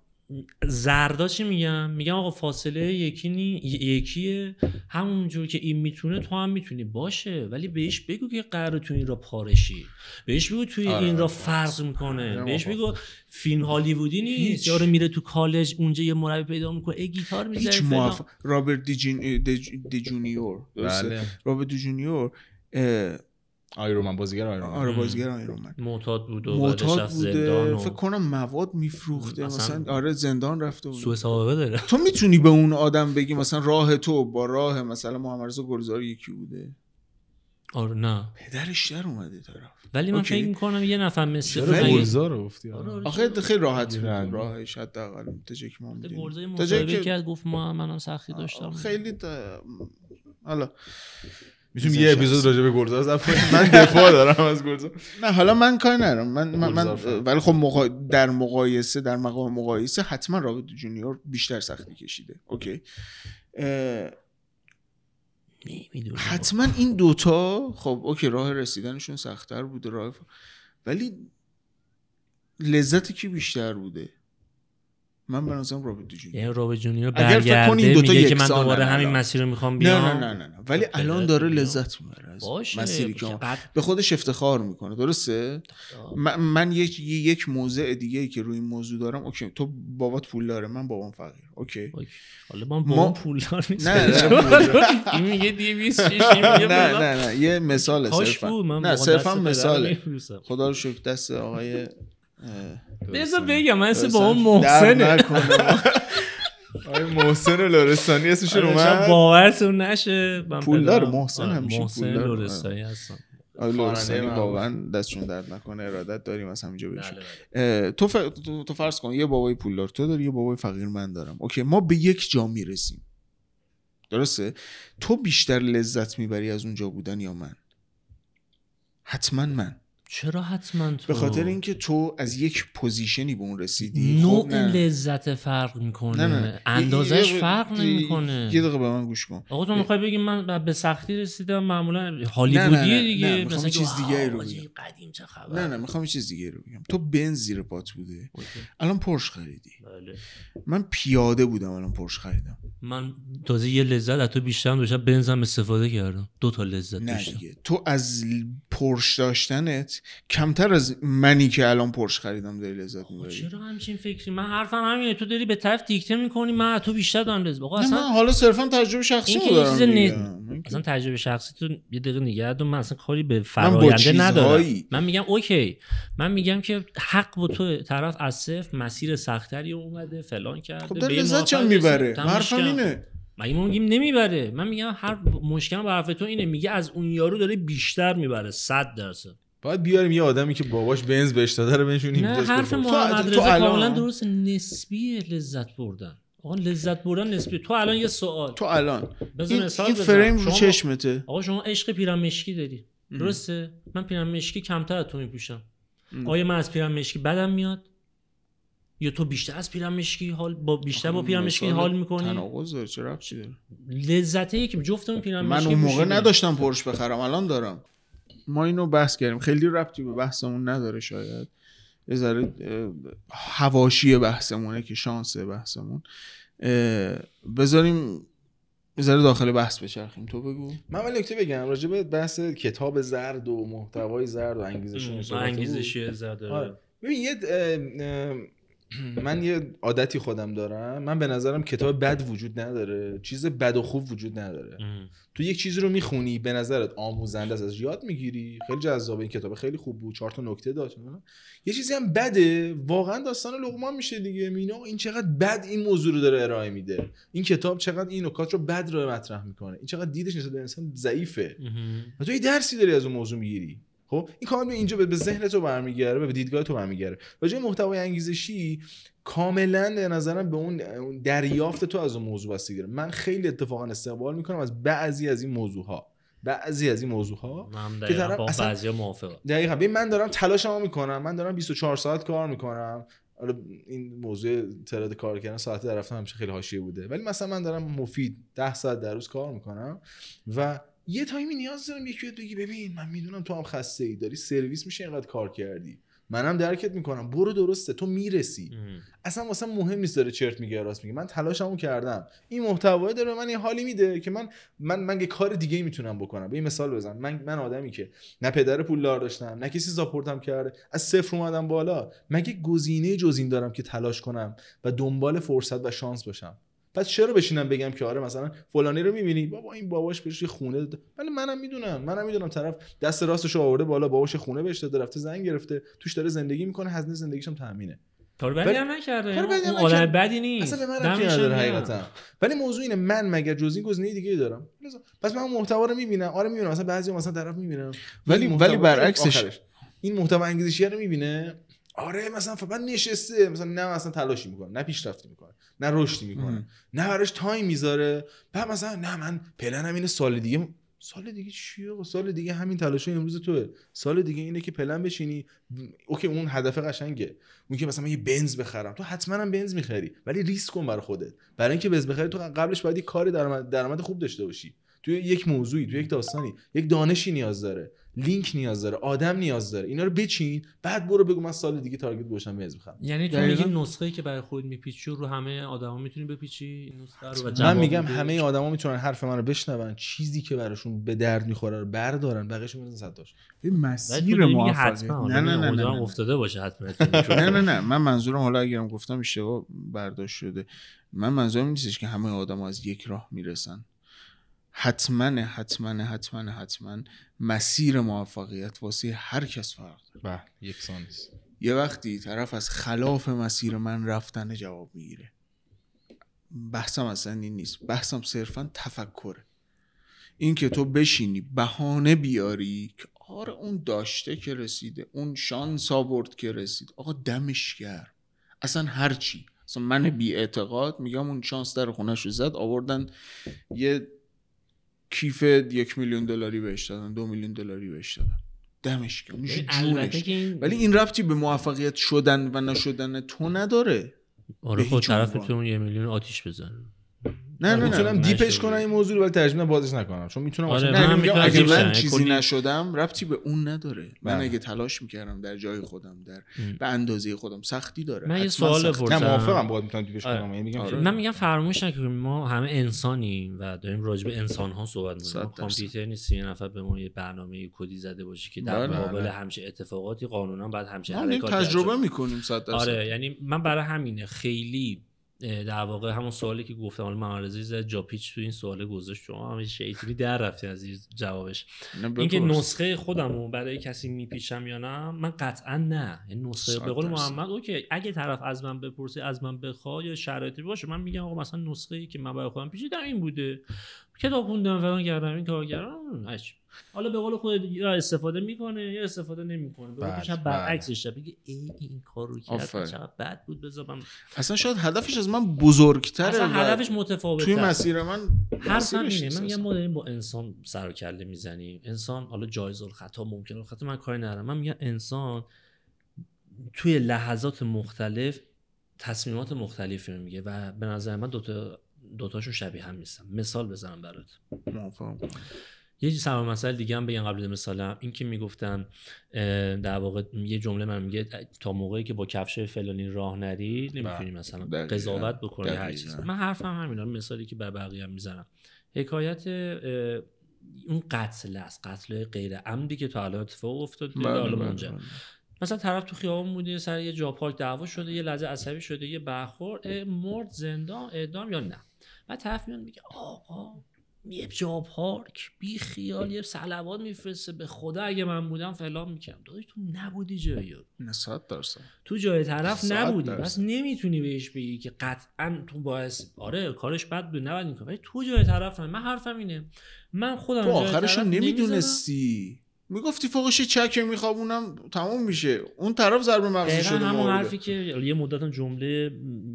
زردا چی میگم آقا فاصله یکیه، همونجور که این میتونه تو هم میتونی باشه، ولی بهش بگو که قراره تو این را پارشی، بهش بگو توی این را فرق میکنه، بهش بگو فیلم هالیوودی نیست یارو میره تو کالج اونجا یه مربی پیدا میکنه گیتار میزنه. رابرت دی جونیور رابرت دی جونیور آیرون بازیگر آیرون من معتاد بود و بعدش رفت زندان و فکر کنم مواد میفروخته مثلا زندان رفته بود. سوء سابقه داره. تو میتونی به اون آدم بگی مثلا راه تو با راه مثلا محمد رضا گلزار یکی بوده؟ آره نه پدرش در اومده طرف. ولی من فکر میکنم یه نفر مثل گلزار رو گفتی. آخه خیلی راحت بود راهش، حداقل تجک ما میدیم گلزار مصاحبه کرد گفت منم سختی داشتم خیلی حالا میتونم یه اپیزود راجع به گلزار ضبط کنیم. من دفاع دارم از گلزار. نه حالا من کاری ندارم. من ولی خب در مقایسه، در مقام مقایسه حتما رابرت جونیور بیشتر سختی کشیده. اوکی حتما این دوتا خب اوکی راه رسیدنشون سخت‌تر بوده ولی لذتی که بیشتر بوده. من به نظرم رابرت جونیور، یعنی رابرت جونیور برگرده میگه که من دوباره همین مسیر رو میخوام بیام. نه ولی الان داره لذت میبره از مسیری که به خودش افتخار میکنه. درسته؟ من یک موضع دیگه که روی این موضوع دارم. اوکی تو بابات پولداره، من بابام فقیر. اوکی حالا من بابام پولدار نیست. این میگه 206 میگه نه یه مثال صرفا. نه صرفا مثال. خدا رو شکر دست آقای بذار بگم من اسم با اون محسنه. آقای محسن لرستانی اسمش اومد. باورتون نشه پولدار محسن همیشه پولدار لرستانی هستن. آقای لرستانی واقعا دستشون درد نکنه، ارادت داریم از همینجا بهشون. تو فرض کن یه بابای پولدار تو داری، یه بابای فقیر من دارم. اوکی ما به یک جا میرسیم. درسته؟ تو بیشتر لذت میبری از اونجا بودن یا من؟ حتما من. چرا حتما تو؟ به خاطر اینکه تو از یک پوزیشنی به اون رسیدی. نوع لذت فرق میکنه. نه. اندازش فرق نمیکنه. یه دقیقه به من گوش کن. آقا تو میخوای بگی من به سختی رسیدم معمولا هالیوودیه دیگه؟ نه میخوام چیز دیگه رو بگم. قدیم چه خبر؟ نه میخوام چیز دیگه رو بگم. تو بنز زیر پات بوده. الان پورش خریدی. بله. من پیاده بودم الان پورش خریدم. من تازه یه لذت از تو بیشترم داشتم، بنزم استفاده کردم. 2 تا لذت داشتم. تو از پورش داشتنت کمتر از منی که الان پورش خریدم داری لذت میبری. چرا همچین فکری؟ من حرفم همینه، تو داری به طرف دیکته میکنی، من تو بیشتر دارم لذت. آقا اصلا من حالا صرفا تجربه شخصی دارم. اصلا تجربه شخصی تو یه دقیقه نگه دار، من اصلا کاری به فراینده ندارم. من میگم اوکی، من میگم که حق با تو، طرف از صفر مسیر سختری اومده فلان کرده، خب داره لذت چون میبره. حرفم اینه. من میگم نمیبره، من میگم هر مشکل با حرف تو اینه، میگه از اون یارو داره بیشتر میبره 100%. باید بیاریم یه آدمی که باباش بنز بهش داده رو بنشونیم. نه حرف محمد رضا کاملا درست، نسبیه لذت بردن. آقا لذت بردن نسبی. تو الان یه سوال، تو الان این فریم رو چشمته. آقا شما عشق پیرامشکی داری، درسته؟ من پیرامشکی کمتر از تو میپوشم. آیا من از پیرامشکی بدم میاد؟ یا تو بیشتر از پیرامشکی حال با پیرامشکی حال میکنی؟ تناقض داره، چرا ربطی داره؟ لذته که جفتمون پیرامشکی. من اون موقع نداشتم پورش بخرم، الان دارم. ما اینو بحث کردیم، خیلی ربطی به بحثمون نداره، شاید یه ذره حواشی بحثمونه که شانس بحثمون. بذاریم یه ذره داخل بحث بچرخیم. تو بگو. من ولی نکته بگم راجع به بحث کتاب زرد و محتوای زرد و انگیزشی زرد. ببین من یه عادتی خودم دارم، من به نظرم کتاب بد وجود نداره، چیز بد و خوب وجود نداره. تو یک چیزی رو میخونی به نظرت آموزنده است، از یاد میگیری، خیلی جذابه، این کتاب خیلی خوب بود، 4 تا نکته داشت. یه چیزی هم بده، واقعا داستان لقمان میشه دیگه. مینا این چقدر بد این موضوع رو داره ارائه میده، این کتاب چقدر این نکات رو بد رو مطرح میکنه، این چقدر دیدش نسبت به انسان ضعیفه و تو یه درسی داری از اون موضوع میگیری. خب این کاملا اینجا به ذهن تو برمیگره و به دیدگاه تو برمیگره. راجع به محتوای انگیزشی کاملا به نظرم به اون دریافت تو از اون موضوع بستگی داره. من خیلی اتفاقا استقبال میکنم از بعضی از این موضوعها که طرف اصلا بعضیا موافقم. دقیقاً ببین من دارم تلاشمو میکنم، من دارم 24 ساعت کار میکنم. حالا این موضوع تعداد کار کردن ساعت در رفتن همیشه خیلی حاشیه بوده، ولی مثلا من دارم مفید 10 ساعت در روز کار میکنم و یه تایمی نیاز دارم یکی بیاد بگی ببین من میدونم تو هم خسته ای، داری سرویس میشه اینقدر کار کردی، منم درکت میکنم، برو درسته تو میرسی. اصلا واسه مهم نیست داره چرت میگه راست میگه، من تلاشمو کردم، این محتوای داره من یه حالی میده که من یه کار دیگه میتونم بکنم. به این مثال بزنم، من آدمی که نه پدر پولدار داشتم نه کسی ساپورتم کرده، از صفر اومدم بالا، مگه گزینه جز این دارم که تلاش کنم و دنبال فرصت و شانس باشم؟ پس چرا بشینم بگم که آره مثلا فلانی رو میبینی بابا این باباش بهش خونه داده، ولی منم میدونم طرف دست راستش آورده بالا، باباش خونه بهش داده، رفته زنگ گرفته، توش داره زندگی میکنه، هزینه زندگیش هم تامینه. کار بدی هم نکرده، اون آدم بدی نیست اصلا، به من ربطی نداره حقیقتا. ولی موضوع اینه من مگر جز این گزینه دیگه دارم؟ پس من محتوا رو میبینم، آره میبینم، مثلا بعضی مثلا طرف میبینم ولی برعکسش این محتوا انگیزشی رو میبینه، آره مثلا فقط نشسته، مثلا نه مثلا تلاشی میکنه، نه پیشرفتی میکنه، نه رشدی میکنه، نه براش تایم میذاره. بعد مثلا نه من پلنم اینه سال دیگه چیه؟ سال دیگه همین تلاشای امروز توئه، سال دیگه اینه که پلن بشینی. اوکی اون هدف قشنگه، اون که مثلا من یه بنز بخرم، تو حتما هم بنز میخری ولی ریسک کن برای خودت. برای اینکه بنز بخری تو قبلش باید یه کار درآمد خوب داشته باشی، تو یک موضوعی، تو یک داستانی، یک دانشی نیاز داره، لینک نیاز داره، آدم نیاز داره. اینا رو بچین، بعد برو بگو من سال دیگه تارگت گوشم بنز بخرم. یعنی تو میگی نسخه‌ای که برای خودت میپیچی رو همه آدما میتونی بپیچی این نسخه رو؟ من میگم همه آدما میتونن حرف منو بشنون، چیزی که براشون به درد میخوره رو بردارن، بقیه‌شو میذارن صداش. این مسیر موفقیت نه افتاده باشه حتما. نه من منظورم، حالا اگرم گفتم اشتباه برداشت شده، من منظورم نیستش که همه آدما از یک راه میرسن. حتما مسیر موفقیت واسه هر کس فرق داره. یکسان نیست. یه وقتی طرف از خلاف مسیر من رفتن جواب میگیره. بحثم اصلا این نیست، بحثم صرفا تفکره. این که تو بشینی بهانه بیاری که آره اون داشته که رسیده، اون شانس آورد که رسید، آقا دمش گرم. اصلا هرچی، اصلا من بی اعتقاد میگم اون شانس در خونش رو زد، آوردن یه کیف $1 میلیون بهش دادن، $2 میلیون بهش دادن. دمش گرم میشه جونش. ولی این ربطی به موفقیت شدن و نشدن تو نداره. آره خود طرفتون 1 میلیون آتیش بزنه. نه میتونم دیپش کنم این موضوع رو، ولی ترجمه بازش نکنم چون میتونم اگه من چیزی نشدم ربطی به اون نداره. من اگه تلاش میکردم در جای خودم به اندازه خودم سختی داره. من یه سوال بپرسم. نه موافقم باهات، میتونم دیپش کنم. من میگم فراموش نکنیم ما همه انسانیم و داریم راجع به انسان ها صحبت میکنیم. کامپیوتر نیست یه نفر به ما یه برنامه کدی زده باشه که در مقابل همچین اتفاقاتی قانونا بعد همچین حرکاتی تجربه میکنیم 100%. آره یعنی من برای همینه خیلی در واقع همون سوالی که گفتم حالا محمدرضا جا پیچ تو این سوال گذاشت شما هم شیطانی در رفتی از جوابش. اینکه نسخه خودمو برای کسی میپیچم یا نه، من قطعا نه. این نسخه به قول محمد اوکی اگه طرف از من بپرسه از من بخواد یا شرایطی باشه من میگم آقا مثلا نسخه‌ای که من برای خودم پیچیدم این بوده، کتاب خوندم فلان کردم این کارو کردم. حالا به قول خود یا استفاده میکنه یا استفاده نمیکنه. به برعکسش بگه این کارو کرد چقدر بد بود بذارم. اصلا شاید هدفش از من بزرگتره، اصلا هدفش متفاوته. توی مسیر من حرف همینه. من میگم ما داریم با انسان سر و کله میزنیم. انسان حالا جایز الخطا ممکنه الخطا، من کاری ندارم. من میگم انسان توی لحظات مختلف تصمیمات مختلفی رو میگه و به نظر من دوتاشون شبیه هم نیستن. مثال بزنم برات. یه سوال مسئله دیگه هم بگم قبل مثالم، این که میگفتن در واقع یه جمله من میگه تا موقعی که با کفش فلانی راه نری نمیتونی مثلا قضاوت بکنی هر چیز. من حرفم همینا، مثالی که بر بقیه هم میزنم. حکایت اون قتل است، قتل غیر عمدی که تا الان اتفاق افتاده حالا اونجا مثلا طرف تو خیابون بوده سر یه جا پارک دعوا شده، یه لحظه عصبی شده، یه برخورد، مرد، زندان، اعدام یا نه. بعد طرف میاد میگه آقا یه جا پارک بی خیال یه صلوات میفرسته به خدا اگه من بودم فلان میکنم. داداش تو نبودی جایی، 100% تو جای طرف نبودی، بس نمیتونی بهش بگی که قطعا تو باعث آره کارش بد بود نباید این کار، ولی تو جای طرف من حرفم اینه من خودم تو آخرش نمیدونستی، میگفتی فوقش یه چکه میخوابونم تموم میشه، اون طرف ضربه مغزی شده. همون حرفی که یه مدت جمله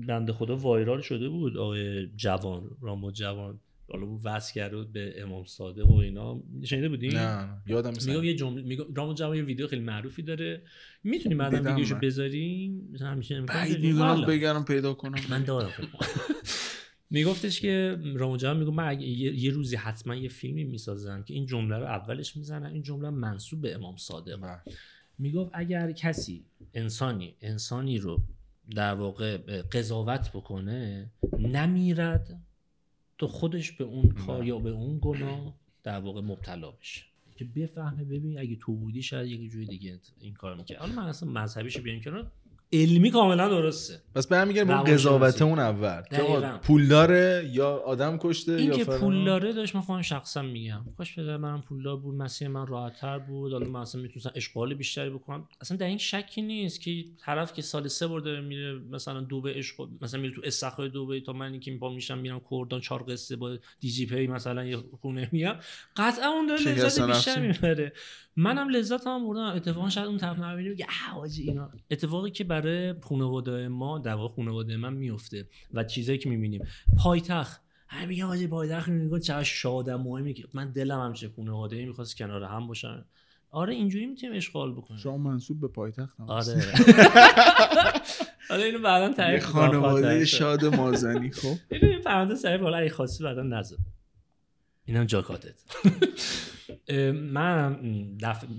بنده خدا وایرال شده بود آقای جوان رامو جوان حالا بود وصل کرده به امام صادق و اینا، شنیده بودی؟ نه یادم نیست. میگم یه جمله میگم رامو جوان یه ویدیو خیلی معروفی داره، میتونی بعدا ویدیوشو بذاریم مثلا همیشه میگم بگم پیدا کنم من دارم. میگفتش که رامو جوان میگم من یه روزی حتما یه فیلمی میسازم که این جمله رو اولش میزنن، این جمله منسوب به امام صادق. میگفت اگر کسی انسانی رو در واقع قضاوت بکنه نمیرد تو خودش به اون کار یا به اون گناه در واقع مبتلا بشه، که بفهمه ببین اگه تو بودی شاید یک جوری دیگه این کار میکنه. حالا من اصلا مذهبیشو بیان کنم، علمی کاملا درسته. بس برمیگردیم اون قضاوت اون اول که پول داره یا آدم کشته این یا که پول داره داشت. من خودم شخصا میگم کاش پدر منم پولدار بود مسیر من راحت‌تر بود، حالا من اصلا میتونستم اشغال بیشتری بکنم. اصلا در این شکی نیست که طرف که سال 3 بار داره میره مثلا دبی اشغال، مثلا میره تو استخرای دبی تا من اینکه میپام میشم میرم کردان 4 قصه با دی جی پی مثلا یه خونه میام، قطعا اون داره لذت بیشتر میبره. منم لذتم بردم. اتفاقا شاید اون طرف نبینه بگه حاجی اینا اتفاقی که برای خانواده ما در واقع خانواده من میفته و چیزایی که میبینیم پایتخت همه میگن حاجی پایتخت میگن چقدر شادم مهمه که من دلم همچه خانواده‌ای می‌خواست کنار هم باشن. آره اینجوری میتونیم اشغال بکنیم. شما منسوب به پایتخت هم. آره حالا اینو بعداً تعریف خانواده شاد مازنی. خب اینو پرونده تعریف حالا اگه خواستی بعداً نذار اینم جاکاتت. من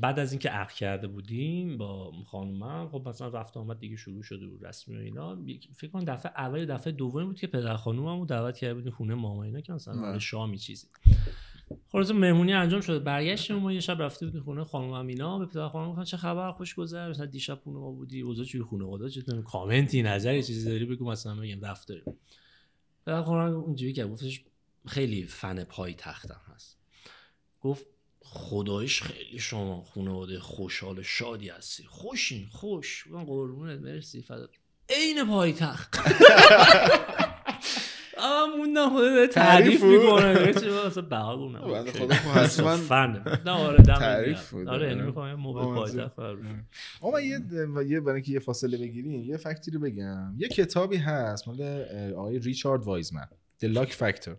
بعد از اینکه عقد کرده بودیم با خانومم خب مثلا رفت آمد دیگه شروع شده بود رسمی و اینا. فکر کنم دفعه اول دفعه دومی بود که پدر خانوممو دعوت کرده بودیم خونه ماما اینا که مثلا شامی چیزی. خلاص مهمونی انجام شد، برگشتیم ما یه شب رفته بودیم خونه خانومم اینا. به پدر خانومم گفتن چه خبر خوش گذشت مثلا دیشب خونه ما بودی اوضاع چه خانواده چه کامنتی نظری چیزی داری بگو مثلا میگم رفت داریم. پدر خانومم اونجوری که گفتش خیلی فن پایتختم هست، گفت خدایش خیلی شما خانواده خوشحال شادی هستی، خوشین خوش من قربونت مرسی فدات عین پایتخت. موندم خود تعریف میکنه چه واسه بهار گونه بنده خدا حتما فن نه آره تعریف بود. آره یعنی میخوام موبایل پایتخت آقا یه برای اینکه یه فاصله بگیریم یه فکتی رو بگم. یه کتابی هست مال آقای ریچارد وایزمن The Luck Factor.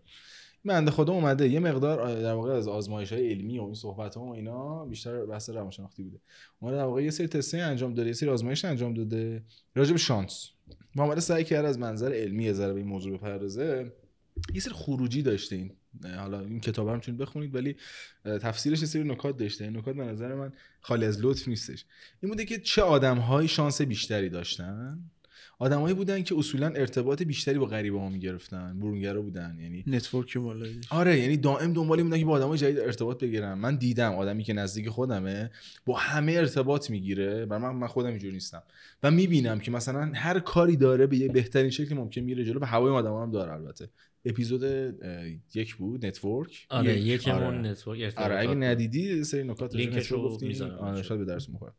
بنده خدا اومده یه مقدار در واقع از آزمایش‌های علمی و این صحبت‌ها و اینا بیشتر بحث روانشناختی بوده. اومده در واقع یه سری تستای انجام داده، یه سری آزمایش انجام داده راجع به شانس. و اومده سعی کرده از منظر علمی یه ذره به این موضوع بپردازه. یه سری خروجی داشته این، حالا این کتابا رو میتونید بخونید ولی تفسیرش یه سری نکات داشته. این نکات به نظر من خالی از لطف نیستش. این بوده که چه آدم‌هایی شانس بیشتری داشتن. آدمایی بودن که اصولا ارتباط بیشتری با غریبه‌ها می‌گرفتن، برونگرا بودن، یعنی نتورک بالایی. آره، یعنی دائم دنبال بودن که با آدمای جدید ارتباط بگیرن. من دیدم آدمی که نزدیک خودمه با همه ارتباط میگیره، من خودم اینجوری نیستم و میبینم که مثلا هر کاری داره به یه بهترین شکل ممکن میره جلو و هوای آدما هم داره. البته اپیزود 1 بود نتورک. آره یکمون نتورک. آره اگه ندیدی سری نکات لینکشو گفتیم شاید به درس بخوره.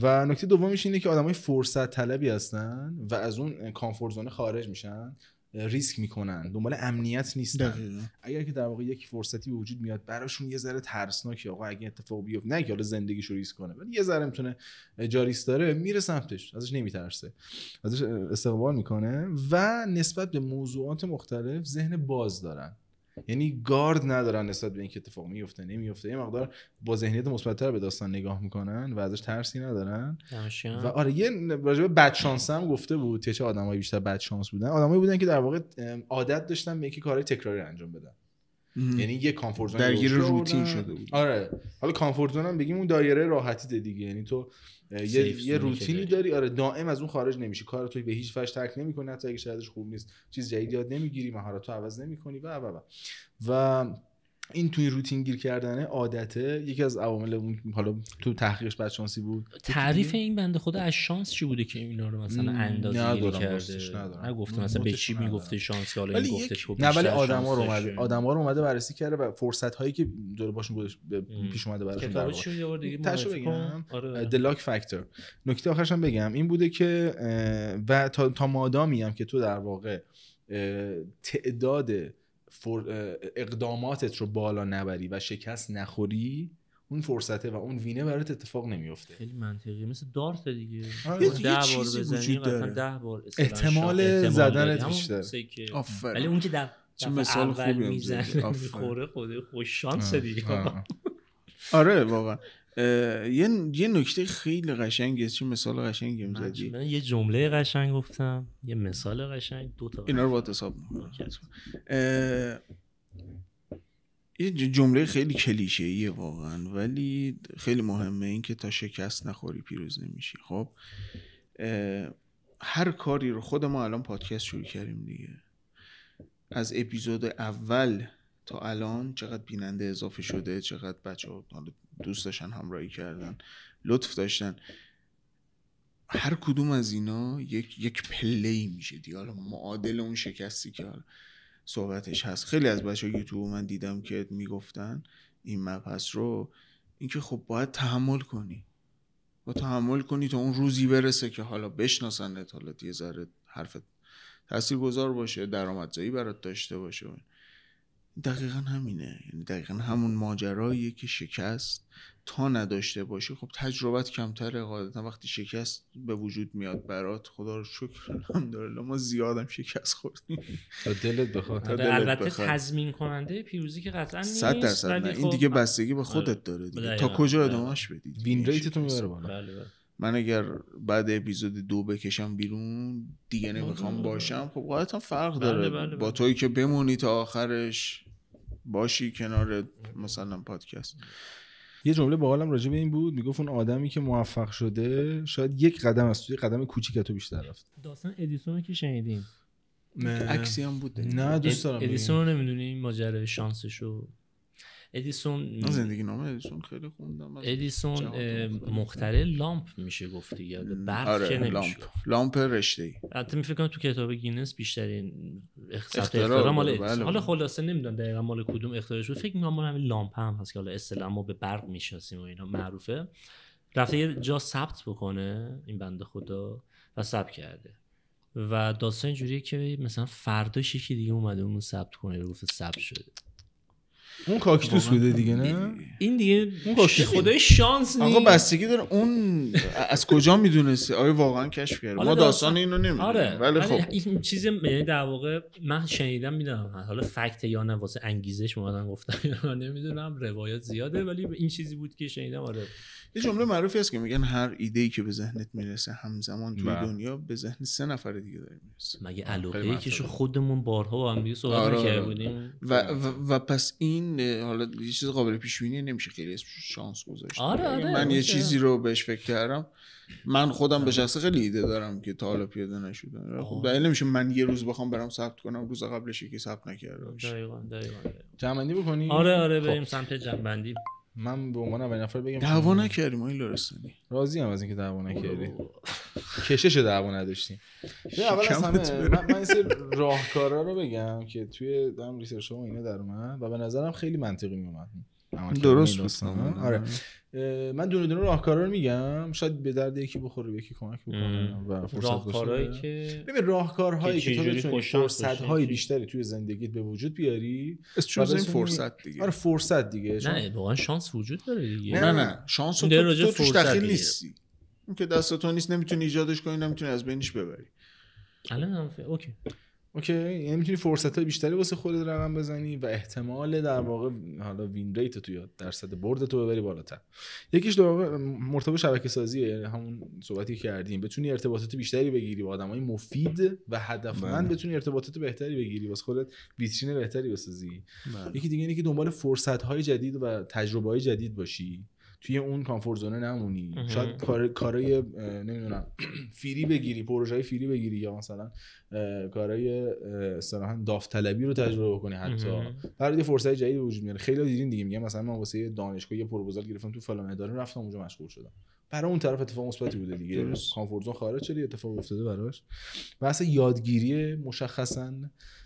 و نکته دومش اینه که آدمای فرصت طلبی هستن و از اون کامفورت زون خارج میشن، ریسک میکنن، دنبال امنیت نیستن. اگر که در واقع یک فرصتی به وجود میاد براشون یه ذره ترسناکه، آقا اگه اتفاق بیفته، نه که حالا زندگیشو ریسک کنه ولی یه ذره میتونه جاریس داره، میره سمتش، ازش نمیترسه، ازش استقبال میکنه و نسبت به موضوعات مختلف ذهن باز دارن. یعنی گارد ندارن نسبت به اینکه اتفاق میفته نمیفته، یه مقدار با ذهنیت مثبت‌تر به داستان نگاه میکنن و ازش ترسی ندارن. و آره یه راجع به بد شانس هم گفته بود که چه آدمایی بیشتر بد شانس بودن. آدمایی بودن که در واقع عادت داشتن به اینکه کارهای تکراری انجام بدن. یعنی یه کامفورت زون درگیر روتین شده بود. آره حالا کامفورت زون هم بگیم اون دایره راحتی دیگه، یعنی تو یه روتینی داری، آره دائم از اون خارج نمیشی، کار تو به هیچ وجه ترک نمی‌کنی، حتی اگه شایدش خوب نیست چیز جدید یاد نمیگیری، مهارت‌تو عوض نمی‌کنی و این توی روتین گیر کردنه عادته یکی از عوامل اون. حالا تو تحقیقش بدشانسی بود. تعریف این بنده خدا از شانس چی بوده که اینا رو مثلا اندازه‌گیری کرده؟ نگفتم مثلا به چی میگفته شانس، حالا این گفته تو نه، ولی آدما رو اومده بررسی کرده و فرصت هایی که دور باشون پیش اومده براشون در واقع The Luck Factor. نکته آخرش هم بگم این بوده که و تا مادامی هم که تو در واقع تعداد اقداماتت رو بالا نبری و شکست نخوری، اون فرصته و اون وینه برات اتفاق نمیفته. خیلی منطقیه، مثل دارت دیگه. 10 بار بزنی مثلا 10 بار احتمال زدنت بیشتر. ولی اون که در مثال خوبی میزنه میخوره، خود خوش شانس دیگه. آره واقعا. یه نکته خیلی قشنگه، چه مثال قشنگی می‌زدی. من یه جمله قشنگ گفتم، یه مثال قشنگ، دو تا اینا رو با حساب می‌کنم. یه جمله خیلی کلیشه‌ایه واقعا ولی خیلی مهمه، این که تا شکست نخوری پیروز نمیشی. خب هر کاری رو خود ما الان پادکست شروع کردیم دیگه، از اپیزود اول تا الان چقدر بیننده اضافه شده، چقدر بچه‌ها دوست داشتن همراهی کردن، لطف داشتن. هر کدوم از اینا یک پله‌ای میشه دیگه، حالا معادل اون شکستی که صحبتش هست. خیلی از بچه‌ها یوتیوب من دیدم که میگفتن این مبحث رو، اینکه خب باید تحمل کنی و تحمل کنی تا اون روزی برسه که حالا بشناسنت، حالا یه ذره حرفت تاثیرگذار باشه، درآمدزایی برات داشته باشه. دقیقا همینه، یعنی دقیقا همون ماجراییه که شکست تا نداشته باشی خب تجربت کمتره. قاعدتا وقتی شکست به وجود میاد برات، خدا رو شکر الحمدلله ما زیادم شکست خوردیم تا دلت بخواد. البته تضمین کننده پیروزی که قطعا نیست، 100% نه. این دیگه بستگی به خودت داره دیگه، تا کجا ادامهش بدی. وین ریتتون میبره بالا. من اگر بعد اپیزود 2 بکشم بیرون دیگه نمیخوام باشم، خب قاعدتا فرق داره با تویی که بمونی تا آخرش، باشی کنار مثلا پادکست. یه جمله باحالم راجع به این بود، میگفت اون آدمی که موفق شده شاید یک قدم از توی قدم کوچیک تو بیشتر رفت. داستان ادیسون که شنیدین عکسی هم بود. نه دوست دارم. ادیسون رو نمیدونی ماجرای شانسشو؟ ادیسون زندگی نامه ادیسون خیلی خوندم. ادیسون مخترع لامپ میشه گفت دیگه، برق که نمیشه. لامپ رشته‌ای. البته می فکر کنم تو کتاب گینس بیشترین اختراع مال ادیسون. حالا خلاصه نمیدونم دقیقاً مال کدوم اختراع شد، فکر می‌کنم مال همین لامپ هم هست که حالا اصطلاحاً ما به برق میشناسیم و اینا معروفه. رفته یه جا ثبت بکنه این بنده خدا و ثبت کرده و داستان اینجوریه که مثلا فرداش یکی دیگه اومده اونو ثبت کنه، گفته ثبت شده. اون کاکتوس بوده دیگه، نه این دیگه خدای شانس نیست. آقا بستگی داره اون از کجا میدونسته، آیا واقعا کشف کرده؟ ما داستان اینو نمیدونیم. آره. ولی خب این چیزی یعنی در واقع من شنیدم میدونم، حالا فکت یا نه واسه انگیزش اومدن گفتن نمیدونم، روایت زیاده ولی این چیزی بود که شنیدم. آره یه جمله معروفی هست که میگن هر ایده‌ای که به ذهنت میرسه همزمان توی دنیا به ذهن 3 نفر دیگه داره میرسه. مگه علاقه‌ای که خودمون بارها با هم دیگه صحبت کردیم و پس این حالا یه چیز قابل پیش بینی نمیشه خیلی اسمش شانس گذاشت. آره من یه چیزی رو بهش فکر کردم، من خودم به شخص خیلی ایده دارم که تا حالا پیاده نشده. خب دلیل نمیشه من یه روز بخوام برام ثبت کنم روز قبلش یکی ثبت نکرده باشه. دقیقاً جمع‌بندی بکنی. آره بریم سمت جمع‌بندی. من به عنوان اولین نفر بگم دعوا نکردیم این لرستانی. راضی ام از اینکه دعوا نکردیم. کشش دعوا نداشتیم. اول از همه من این سری راهکارا رو بگم که توی دام ریسرچ ها اینا در اومد و به نظرم خیلی منطقی میومد. درست بود. آره من دونه راهکارا رو میگم، شاید به درد یکی بخوره، یکی کمک بکنه و فرصت راهکارهایی که ببین راهکارهایی که تو بتونی فرصت‌های بیشتری توی زندگیت به وجود بیاری. استرس فرصت دیگه. آره فرصت دیگه. نه واقعا شانس وجود داره دیگه. نه شانس تو توش دخیل نیستی. اون که دست تو نیست، نمیتونی ایجادش کنی، نمیتونی از بینش ببری. الان اوکی یعنی میتونی فرصت‌های بیشتری واسه خودت رقم بزنی و احتمال در واقع حالا وین ریت تو یا درصد برد تو ببری بالاتر. یکیش در واقع مرتبط شبکه سازیه، یعنی همون صحبتی که کردیم، بتونی ارتباطات بیشتری بگیری با آدمای مفید و هدفمند، بتونی ارتباطات بهتری بگیری واسه خودت، ویترین بهتری بسازی. یکی دیگه اینه که دنبال فرصت‌های جدید و تجربه‌های جدید باشی، توی اون کامفورت زون نمونی. شاید کارای نمیدونم فری بگیری، پروژه‌های فری بگیری، یا مثلا کارای اصطلاحاً داوطلبی رو تجربه بکنی. حتی برای فرصت جدید وجود میاره. خیلی دیدین دیگه، میگم مثلا من واسه دانشگاه یه پروپوزال گرفتم تو فلان اداره، رفتم اونجا مشغول شدم. برای اون طرف اتفاق مثبتی بوده دیگه، کامفورت زون خارج شدی، اتفاق افتاده براش. و اصلا یادگیری مشخصاً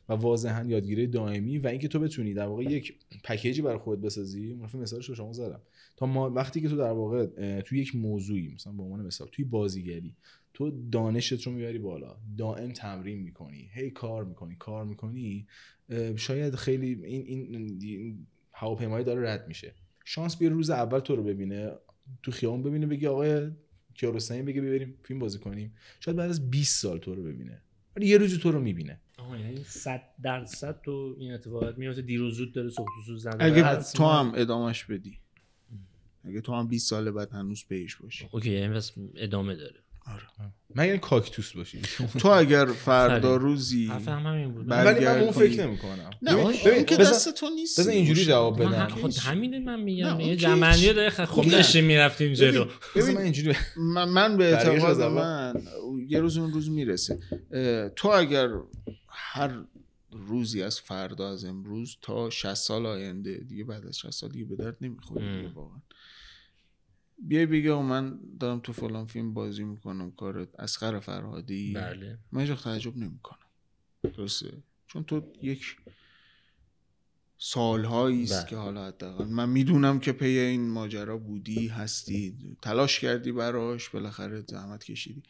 و واضحاً یادگیری دائمی و اینکه تو بتونی در واقع یک پکیجی برای خودت بسازی. مثالش رو شما زدم. تا وقتی که تو در واقع توی یک موضوعی، مثلا به عنوان مثال توی بازیگری، تو دانشت رو میبری بالا، دائم تمرین میکنی، هی کار میکنی، شاید خیلی این هواپیمایی داره رد میشه، شانس بیاره روز اول تو رو ببینه تو خیابون، ببینه بگه آقای کیارستمی، بگه بریم فیلم بازی کنیم. شاید بعد از 20 سال تو رو ببینه، ولی یه روزی تو رو میبینه. یعنی 100% تو این اتفاقات میفته، دیر و زود داره سوخت و سوز زنده. اگه تو هم ادامهش بدی، اگه تو هم 20 سال بعد هنوز پیش باشی. اوکی، یعنی بس ادامه داره. آره. مگه کاکتوس باشی. تو اگر فردا روزی همین بود، ولی من اون فکر نمی‌کنم. ببین که دست تو نیست. بذار اینجوری جواب بدم. خود همین من میگم یه جمعنی داره. خوب داشتیم میرفتیم جلو. بذار من اینجوری من به اعتقاد من یه روز اون روز میرسه. تو اگر هر روزی از فردا، از امروز تا 60 سال آینده، دیگه بعد از 60 سال دیگه به درد نمیخوره دیگه واقعا، بیای بگه من دارم تو فلان فیلم بازی میکنم، کارت اصغر فرهادی، بله، من هیچ وقت تعجب نمیکنم. درسته؟ چون تو یک سالهایی است که حالا حداقل من میدونم که پی این ماجرا بودی، هستی، تلاش کردی براش، بالاخره زحمت کشیدی.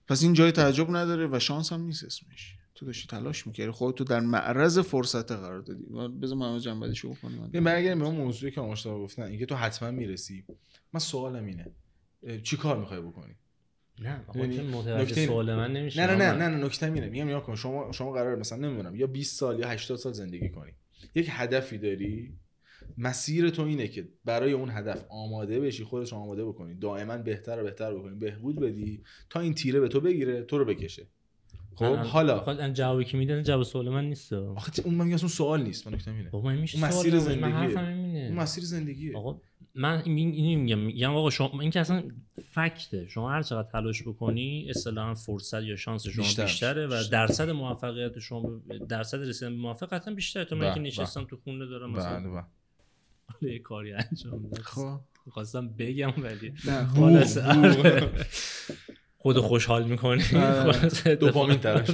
پس این جای تعجب نداره و شانس هم نیست اسمش. تو داشتی تلاش میکردی، خودتو در معرض فرصت قرار دادی. بذار ما جنبندیشو بکنیم. برگردیم به اون موضوعی که مشتاق گفتن، اینکه تو حتما میرسی. من سوالم اینه، چی کار میخوای بکنی؟ نه متوجه سوال من نمیشه. نه نکته اینه، میگم یا کن شما قرار مثلا نمیدونم یا 20 سال یا 80 سال زندگی کنی، یک هدفی داری، مسیر تو اینه که برای اون هدف آماده بشی، خودت آماده بکنی، دائما بهتر و بهتر بکنی، بهبود بدی تا این تیره به تو بگیره، تو رو بکشه. خب حالا جوابی که میدن جواب سوال من نیست. آخه اون من میگم اون سوال نیست، من نکته اینه. بابا من میشه مسیر زندگی، من حرفم اینه. اون مسیر زندگیه. آقا من اینو میگم آقا شما این که اصلا فکته، شما هر چقدر تلاش بکنی اصطلاحاً فرصت یا شانس شما بیشتره و درصد موفقیت شما، درصد رسیدن به موفقیت هم بیشتره. تو من که نشستم تو خونه دارم مثلا یه کاری انجام میدم، خب می‌خواستم بگم ولی خلاص خود خوشحال می‌کنی، دوپامین تراش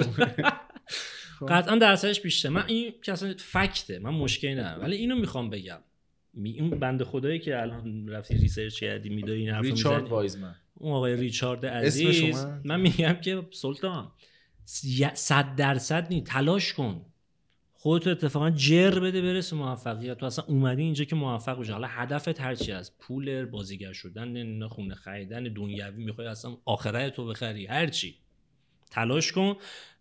قطعا درصدش بیشتره. من این که اصلا فکته، من مشکلی ندارم، ولی اینو میخوام بگم، این بنده خدایی که الان رفتی ریسرچ کردی میدونی این حرفو میزنی، ریچارد وایزمن، اون آقای ریچارد عزیز، من میگم که سلطان 100% نی، تلاش کن، خودت اتفاقا جر بده برسه موفقیت. تو اصلا اومدی اینجا که موفق بشی، حالا هدفت هر چی از پول، بازیگر شدن، خونه خریدن، دنیوی میخوای اصلا آخرت تو بخری، هر چی تلاش کن.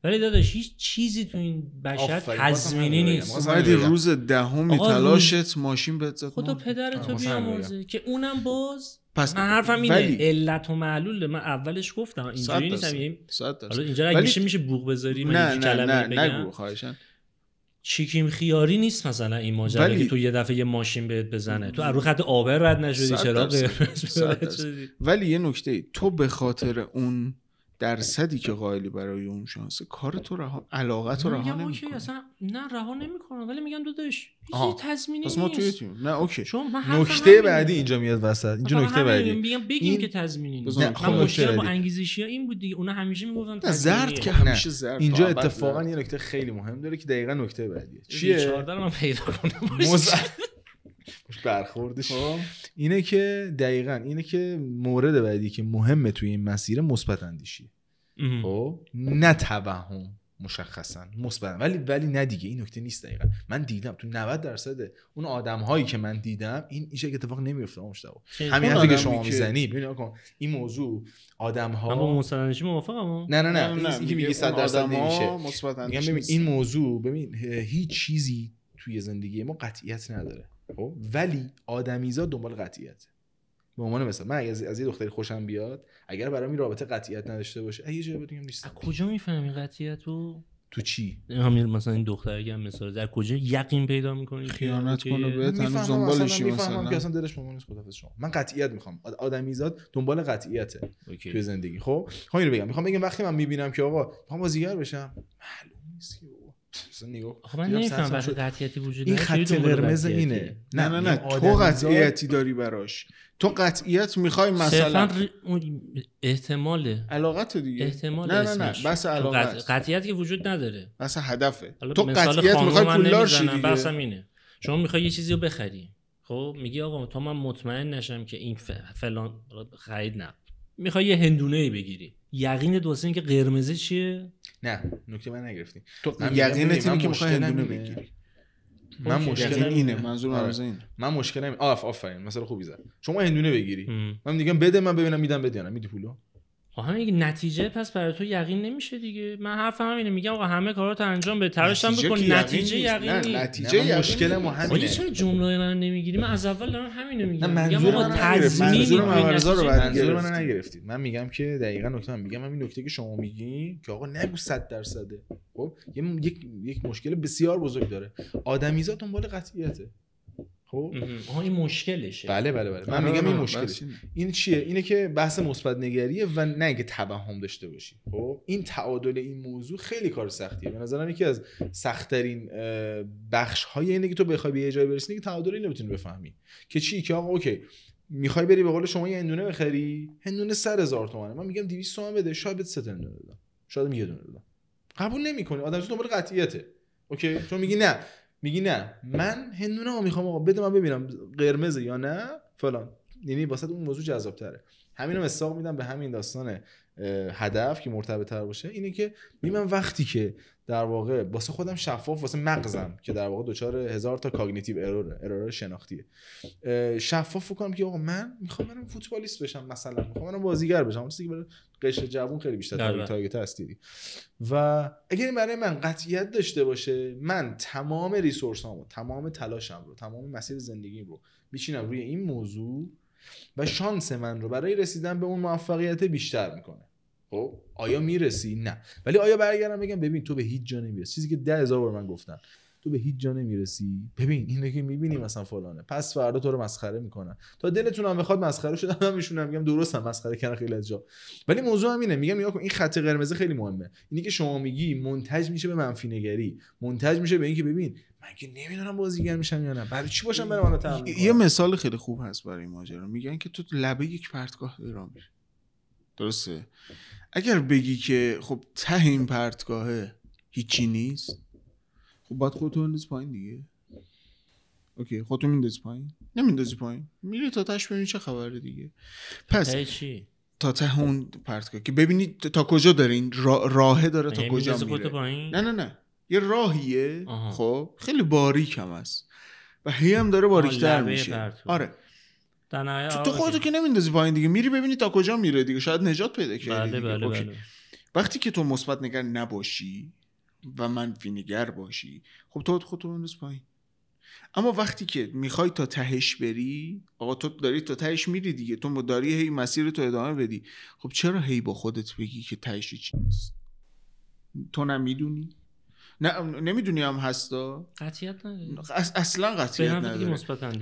ولی داداش هیچ چیزی تو این بشر تضمینی نیست. اومدی روز دهمی تلاشت ماشین بهت زد، خدا پدرتو بیامرزه که اونم باز. پس من حرفم اینه علت و معلول. من اولش گفتم اینجوری نیستم. حالا اینجا اگه میشه بوق بذاری من یک کلمه بگم. نگو خواهشن. چیکیم خیاری نیست مثلا این ماجرا که تو یه دفعه یه ماشین بهت بزنه، تو رو خط آبر رد نشدی، چرا قرمز رد شدی. ولی یه نکته، تو به خاطر اون درصدی که قائلی برای اون شانسه کار تو رها، علاقه تو رها نمی‌کنی. اصلا نه رها نمی‌کنم، ولی میگم داداش هیچ تضمینی نیست. ما توی تیم نه اوکی. نکته بعدی اینجا میاد وسط. اینجا نکته بعدی بگیم که تضمینی نیست. من مشکل با انگیزشی‌ها این بود دیگه، اونا همیشه میگفتن زرد که همیشه زرد. اینجا اتفاقا یه نکته خیلی مهم داره که دقیقاً نکته بعدیه. چیه؟ 14 من پیدا کنم. برخوردش اینه که دقیقاً اینه که مورد بعدی که مهمه توی این مسیر مثبت اندیشی. خب نه توهم، مشخصا مثبت، ولی نه دیگه این نکته نیست. دقیقاً من دیدم تو 90% اون آدم‌هایی که من دیدم این چیز اتفاق نمیفته. مشتاق همین حرفی که شما میزنی، ببین آقا این موضوع آدم‌ها، من با مثبت اندیشی موافقم. نه این که میگی 100% نمیشه مثبت اندیشی. ببین این موضوع، ببین هیچ چیزی توی زندگی ما قطعیت نداره. خب ولی آدمیزاد دنبال قطعیت. به عنوان مثلا من از یه دختری خوشم بیاد، اگر برام این رابطه قطعیت نداشته باشه، یه جایی بگم نیست. از کجا میفهمی قطعیتو؟ تو چی؟ همین مثلا این دختری که مثلا در کجا یقین پیدا می‌کنی خیانت کنه بهت هنوز دنبالشی؟ میفهمم که اصلا دلش به من نیست. خدافظ شما. من قطعیت میخوام. آدمیزاد دنبال قطعیته توی زندگی. خب اینو بگم، میخوام بگم وقتی من میبینم که آقا میخوام بازیگر بشم، معلوم نیست که مثلا نگاه من نمیفهمم وقتی قطعیتی وجود نداره. این خط قرمز اینه. نه تو قطعیتی داری براش. تو قطعیت میخوای مثلا احتماله علاقت دیگه. احتمال نه بس علاقت. قطعیت که وجود نداره. بس هدفه. تو قطعیت میخوای پولدار شی دیگه. بحثم اینه. شما میخوای یه چیزی رو بخری. خب میگی آقا تا من مطمئن نشم که این فلان خرید، نه میخوای یه هندونه بگیری، یقین دوستین که قرمزه چیه؟ نه نکته من نگرفتی. تو یقینت اینه که میخوای هندونه بگیری. من مشکل اینه، منظورم از اینه. من مشکلم آفرین مثلا خوبی زد. شما هندونه بگیری، من میگم بده، من ببینم میدم بده یا نه، میدی پولو. همین نتیجه پس برای تو یقین نمیشه دیگه. من حرفم همینه، میگم آقا همه کاراتو انجام بده، تلاشم بکن، نتیجه یقین نیست. نتیجه مشکل ما همینه. آگه چرا جمله من نمیگیری؟ من از اول دارم همینو میگم. منظور من نگرفتید. من میگم که دقیقاً نکته من میگم همین نکته که شما میگین که آقا نگو 100%. خب یک مشکل بسیار بزرگ داره. آدمیزاد دنبال قطعیته. خب این مشکلشه. بله من میگم این مشکلشه. این چیه؟ اینه که بحث مثبت نگریه و نه اینکه توهم داشته باشی. خب این تعادل این موضوع خیلی کار سختیه. به نظرم یکی از سخت‌ترین بخش‌های اینه که تو بخوای به یه جای برسونی که تعادل اینو بتونی بفهمی که چی، که آقا اوکی میخوای بری به قول شما یه هندونه بخری، هندونه 100,000 تومانه، من میگم 200 تومن بده، شاید بهت 3 تا هندونه بدم، شاید یه دونه بدم. قبول نمی‌کنی. آدم تو دنبال قطعیته. اوکی چون میگی نه من هندونه میخوام آقا بده، من ببینم قرمزه یا نه فلان. یعنی واسه اون موضوع جذاب تره. همینو مساق میدم به همین داستان هدف که مرتبط تر باشه. اینه که من وقتی که در واقع واسه خودم شفاف، واسه مغزم که در واقع دچار 1000 تا کاگنیتیو ارور شناختیه، شفاف کنم که آقا من میخوام برم فوتبالیست بشم، مثلا میخوام برم بازیگر بشم، اون چیزی که برای قشر جوون خیلی بیشتر تارگت هستی. و اگر برای من قطعیت داشته باشه، من تمام ریسورسامو، تمام تلاشم رو، تمام مسیر زندگیم رو میچینم روی این موضوع و شانس من رو برای رسیدن به اون موفقیت بیشتر میکنه. خب آیا میرسی؟ نه. ولی آیا برگردم بگم ببین تو به هیچ جا نمیرسی، چیزی که 10,000 بار من گفتم، تو به هیچ جا نمیرسی، ببین اینه که میبینی مثلا فلانه، پس فردا تو رو مسخره میکنن، تا دلتون هم بخواد مسخره شدن میشونم، میگم درستم مسخره کردن خیلی از جا. ولی موضوع همینه، میگم نگاه کن این خط قرمز خیلی مهمه. اینی که شما میگی منتج میشه به منفی نگری، منتج میشه به اینکه ببین من که نمیدونم بازیگر میشم یا نه، برای چی باشم برام الان تمام. یه مثال خیلی خوب هست برای این ماجرا. میگن که تو لبه یک پرتگاه راه میری، درسته؟ اگر بگی که خب ته این پرتگاه هیچی نیست، خب باید خودتو بندازی پایین دیگه. اوکی خودتو میندازی پایین، نمیندازی پایین، میری تا تهش ببینی چه خبره دیگه. پس چی؟ تا ته اون پرتگاه که ببینی تا کجا داره این راه داره، تا کجا میره. پایین؟ نه یه راهیه خب خیلی باریک هم است و هی هم داره باریک‌تر میشه. آره تو خودتو که نمیندازی پایین دیگه، میری ببینی تا کجا میره دیگه، شاید نجات پیدا کنی. بله. وقتی که تو مثبت نگر نباشی و منفی نگر باشی، خب تو خودتو بنداز پایین. اما وقتی که میخوای تا تهش بری، آقا تو داری تا تهش میری دیگه، تو داری هی مسیر تو ادامه بدی، خب چرا هی با خودت بگی که تهش چی نیست؟ تو نمیدونی؟ نه نمیدونی هم هستا، قطعیت نداره، اصلا قطعیت نداره.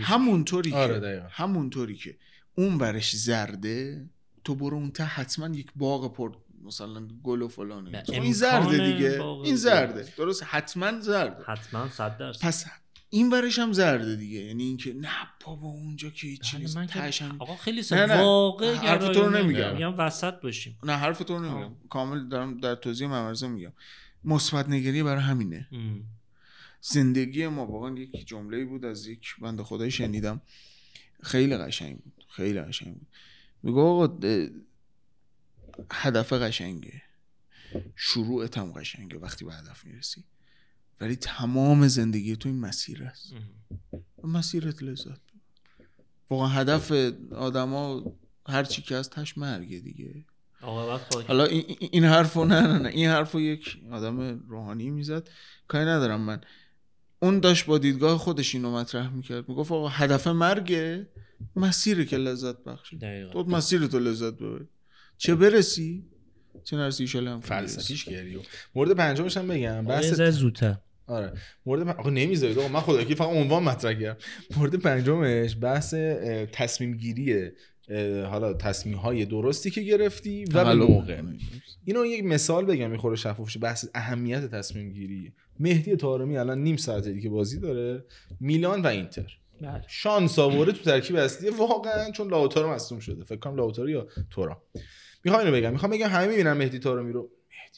همونطوری که اون برش زرده، تو برو اون ته حتما یک باغ پر مثلا گل و فلانه، این زرده دیگه، این زرده درست، حتما زرده، حتما 100%. پس این برش هم زرده دیگه، یعنی اینکه نه بابا اونجا که هیچ نیست تاشم. آقا خیلی واقعا حرف تو رو نمیگم، میگم وسط باشیم، نه حرف تو رو نمیگم، کامل دارم در توضیح ممرزه میگم. مثبت نگری برای همینه. زندگی ما واقعا یک جمله‌ای بود از یک بنده خدایی شنیدم، خیلی قشنگ بود، خیلی قشنگ بود. میگه آقا هدف قشنگه، شروعت هم قشنگه وقتی به هدف میرسی، ولی تمام زندگی تو این مسیر است. مسیرت لذت واقعا. هدف آدما هر چی که از تاش مرگه دیگه. حالا این حرفو نه این حرفو یک آدم روحانی میزد، کاری ندارم من. اون داشت با دیدگاه خودش اینو مطرح میکرد، میگفت آقا هدف مرگه، مسیره که لذت بخشه. تو مسیرتو لذت ببر، چه برسی چه نرسی، ایشالا هم فلسفیش گریو. مورد پنجمش هم بگم بس زودتر. آره آقا نمیذارید آقا، من خدا که فقط عنوان مطرح کردم. مورد پنجمش بحث تصمیم گیریه، حالا تصمیم های درستی که گرفتی و به موقع. اینو یک مثال بگم میخوره شفاف شه، بحث اهمیت تصمیم گیری. مهدی طارمی الان نیم ساعته دیگه بازی داره، میلان و اینتر. شانس آورده تو ترکیب اصلی واقعا، چون لاوتارو مصدوم شده، فکر کنم لاوتارو یا تورا. میخوام اینو بگم همه میبینن مهدی طارمی رو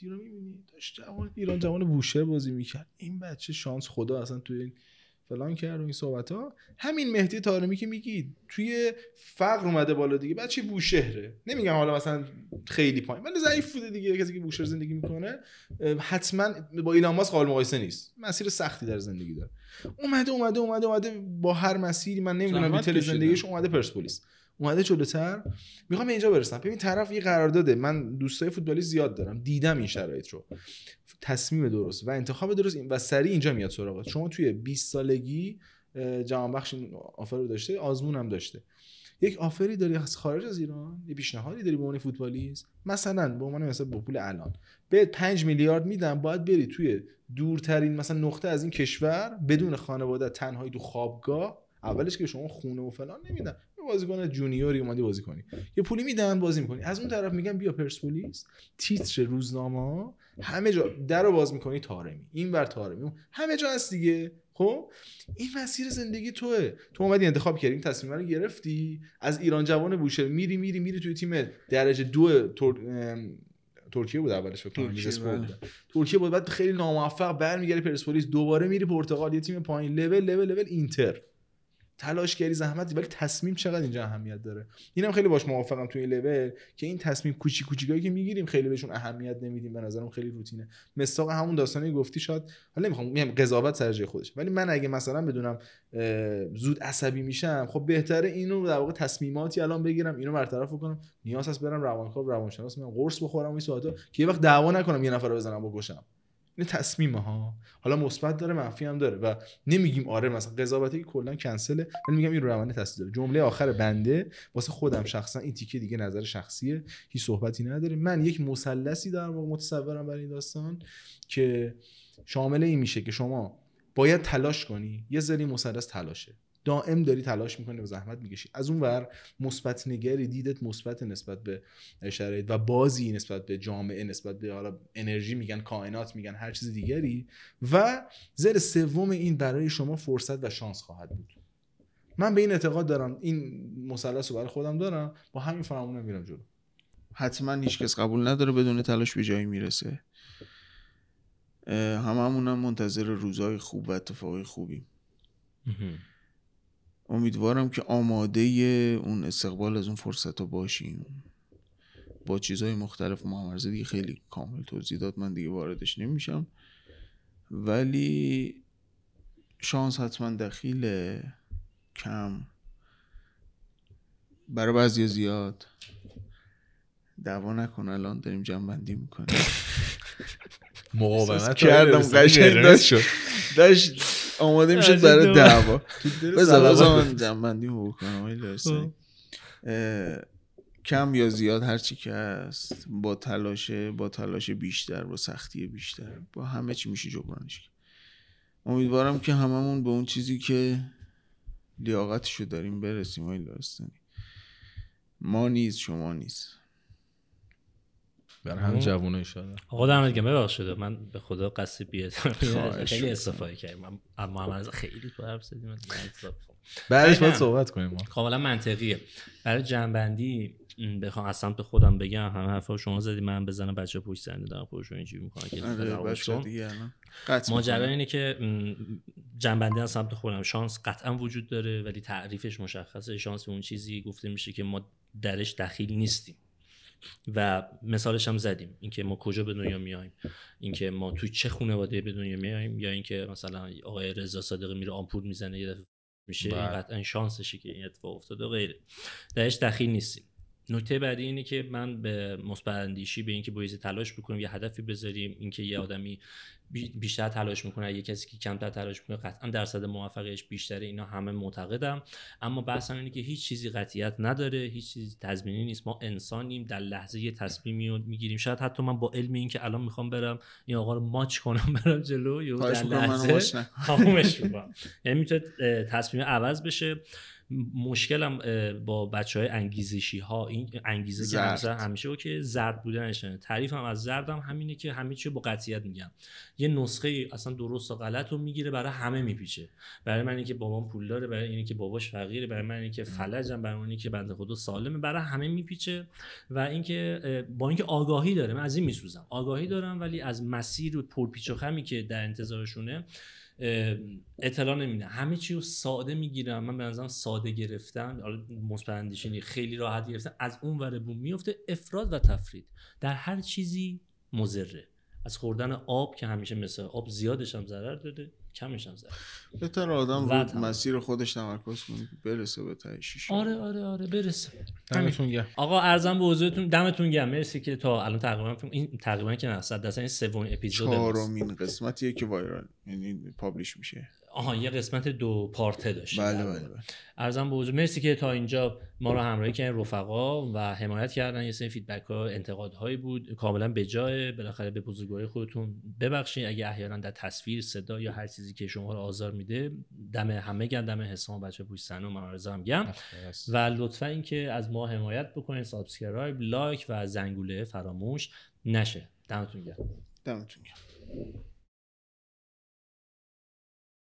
میبینی داشت ایران جوان بوشهر بازی میکرد، این بچه شانس خدا اصلا توی این فلان کرد و این صحبت ها. همین مهدی طارمی که میگید توی فقر اومده بالا دیگه، بچه بوشهره، نمیگم حالا مثلا خیلی پایین ولی ضعیف بوده دیگه، کسی که بوشهر زندگی میکنه حتما با ایلان ماسک قابل مقایسه نیست، مسیر سختی در زندگی داره. اومده با هر مسیری، من نمیدونم دیتیل زندگیش، اومده پرسپولیس، اومده جلوتر. میخوام اینجا برسم. ببین طرف یه قرارداده، من دوستای فوتبالی زیاد دارم، دیدم این شرایط رو، تصمیم درست و انتخاب درست و سریع اینجا میاد سراغت. شما توی 20 سالگی جهان بخش آفر رو داشته، آزمون هم داشته، یک آفری داری از خارج از ایران، یه پیشنهادی داری به عنوان فوتبالیست، مثلا به عنوان مثلا با پول الان بهت 5 میلیارد میدم، باید بری توی دورترین مثلا نقطه از این کشور بدون خانواده، تنهایی تو خوابگاه. اولش که شما خونه و فلان نمیدن، بازیکن جونیوری اومدی بازی کنی، یه پولی میدن بازی میکنی. از اون طرف میگن بیا پرسپولیس، تیتر روزنامه، همه جا درو باز میکنی طارمی، اینور طارمی، همه جا هست دیگه. خب این مسیر زندگی توئه، تو اومدی انتخاب کردی، این تصمیم رو گرفتی، از ایران جوان بوشهر میری توی تیم درجه 2 ترکیه بود اولش، فکر کنم ترکیه بود، بعد خیلی ناموفق برمیگردی پرسپولیس، دوباره میری پرتغال، یه تیم پایین لول اینتر. تلاش کردی، زحمت، ولی تصمیم چقدر اینجا اهمیت داره. اینم خیلی باش موافقم توی این لول که این تصمیم کوچیکایی که میگیریم خیلی بهشون اهمیت نمیدیم، به نظرم خیلی روتینه. مثلا همون داستانی گفتی، شاید حالا نمیخوام میگم قضاوت سر جای خودش، ولی من اگه مثلا بدونم زود عصبی میشم، خب بهتره اینو در واقع تصمیماتی الان بگیرم، اینو برطرف کنم، نیاز هست برم روانشناس میام قرص بخورم این ساعتا که یه وقت دعوا نکنم یه نفر رو بزنم بکشم. این تصمیمه ها، حالا مثبت داره منفی هم داره و نمیگیم آره مثلا قضاوتی که کلا کنسله، ولی میگم این رو روند تاثیر داره. جمله آخر بنده واسه خودم شخصا، این تیکه دیگه نظر شخصیه، هیچ صحبتی نداره. من یک مثلثی در واقع متصورم برای این داستان که شامل این میشه که شما باید تلاش کنی، یه ذره مثلث تلاشه، دائم داری تلاش میکنی و زحمت میکشی. از اون ور مثبت نگری، دیدت مثبت نسبت به شرایط و بازی نسبت به جامعه، نسبت به حالا انرژی میگن، کائنات میگن، هر چیز دیگری. و زر سوم این برای شما فرصت و شانس خواهد بود. من به این اعتقاد دارم، این مثلث رو برای خودم دارم، با همین فرمونم میرم جلو. حتما هیچ کس قبول نداره بدون تلاش به جایی میرسه. هممونم منتظر روزهای خوب و اتفاقای خوبیم. امیدوارم که آماده اون استقبال از اون فرصت رو باشیم، با چیزهای مختلف. محمد دیگه خیلی کامل توضیح داد، من دیگه واردش نمیشم. ولی شانس حتما دخیله، کم، برای بعضی زیاد. دعوا نکن، الان داریم جمع‌بندی میکنیم. مقاومت کردم قشنگ داشت آماده میشد برای دعوا. بذار من جمع‌بندی بکنم. کم یا زیاد هرچی که هست، با تلاش بیشتر، با سختی بیشتر، با همه چی میشه جبرانش. امیدوارم که هممون به اون چیزی که لیاقتشو داریم برسیم. آقای لرستانی، ما نیز شما نیز، برای همه جوونا ان شاءالله. آقا دمت گرم، ببخشید من به خدا قصد بی‌احترامی خیلی استفاده کردم. محمد خیلی تو حرف زدیم، بعدش باید صحبت کنیم. ما کاملا منطقیه. برای جنبندی بخوام از سمت خودم بگم، همه حرفا شما زدی، من بزنم بچه پشت زنده دارن خودشون اینجوری میکنن که بچه‌ها دیگه الان ماجرا اینه که جنبندی از سمت خودم، شانس قطعا وجود داره ولی تعریفش مشخصه. شانس اون چیزی گفته میشه که ما درش دخیل نیستیم و مثالش هم زدیم، اینکه ما کجا به دنیا میایم، اینکه ما توی چه خانواده به دنیا میایم، یا اینکه مثلا آقای رضا صادقی میره آمپول میزنه یه دفعه میشه، این قطعا شانسشه که این اتفاق افتاده و غیره، درش دخیل نیستیم. نکته بعدی اینه که من به مثبت اندیشی، به اینکه باید تلاش بکنیم یه هدفی بذاریم، اینکه یه آدمی بیشتر تلاش میکنه، یه کسی که کمتر تلاش میکنه قطعا درصد موفقیتش بیشتره، اینا همه معتقدم. اما بحث اینه که هیچ چیزی قطعیت نداره، هیچ چیزی تضمینی نیست. ما انسانیم، در لحظه یه تصمیمی رو میگیریم. شاید حتی من با علم این که الان میخوام برم این آقا رو ماچ کنم برم جلو، یا در لحظه تمومش میکنم. یعنی میتونه تصمیم عوض بشه. مشکلم با بچهای انگیزشی ها، این انگیزه که همیشه اوکی زرد بودنشه. تعریفم از زردم همینه که همه چی با قطعیت میگم. یه نسخه اصلا درست و غلط رو میگیره، برای همه میپیچه. برای من اینکه بابام پول داره، برای اینکه باباش فقیره، برای من اینکه فلجم، برای من اینکه بنده خدا سالمه، برای همه میپیچه. و اینکه با اینکه آگاهی داره، من از این میسوزم، آگاهی دارم ولی از مسیر پرپیچ و خمی که در انتظارشونه اطلاع نمیدن، همه چی رو ساده میگیرم. من به نظرم ساده گرفتن، مثبت اندیشی خیلی راحت گرفتن، از اون ور بوم میفته افراط و تفرید در هر چیزی مضره. از خوردن آب که همیشه مثل آب، زیادش هم ضرر داره، کمش هم ضرر. بهتر آدم رو مسیر خودش تمرکز کنه برسه به ته شیشه. آره برسه. دمتون گرم آقا، ارزم به حضورتون، دمتون گرم، مرسی که تا الان تقریبا که نه 100% این سومین اپیزود، چهارمین قسمتیه که وایرال یعنی پابلش میشه. یه قسمت 2 پارته داشته. بله. ارزم به حضور مرسی که تا اینجا ما رو همراهی کردن، رفقا، و حمایت کردن. یه سری فیدبک ها، انتقادهایی بود کاملا به جای. بالاخره به بزرگواری خودتون ببخشید اگه احیانا در تصویر، صدا یا هر چیزی که شما رو آزار میده. دم همه گرم، دم حسام بچه پوستنو ممارزه هم گرم. و لطفا اینکه از ما حمایت بکنید، سابسکرایب، لایک و زنگوله فراموش نشه. دمتون گرم.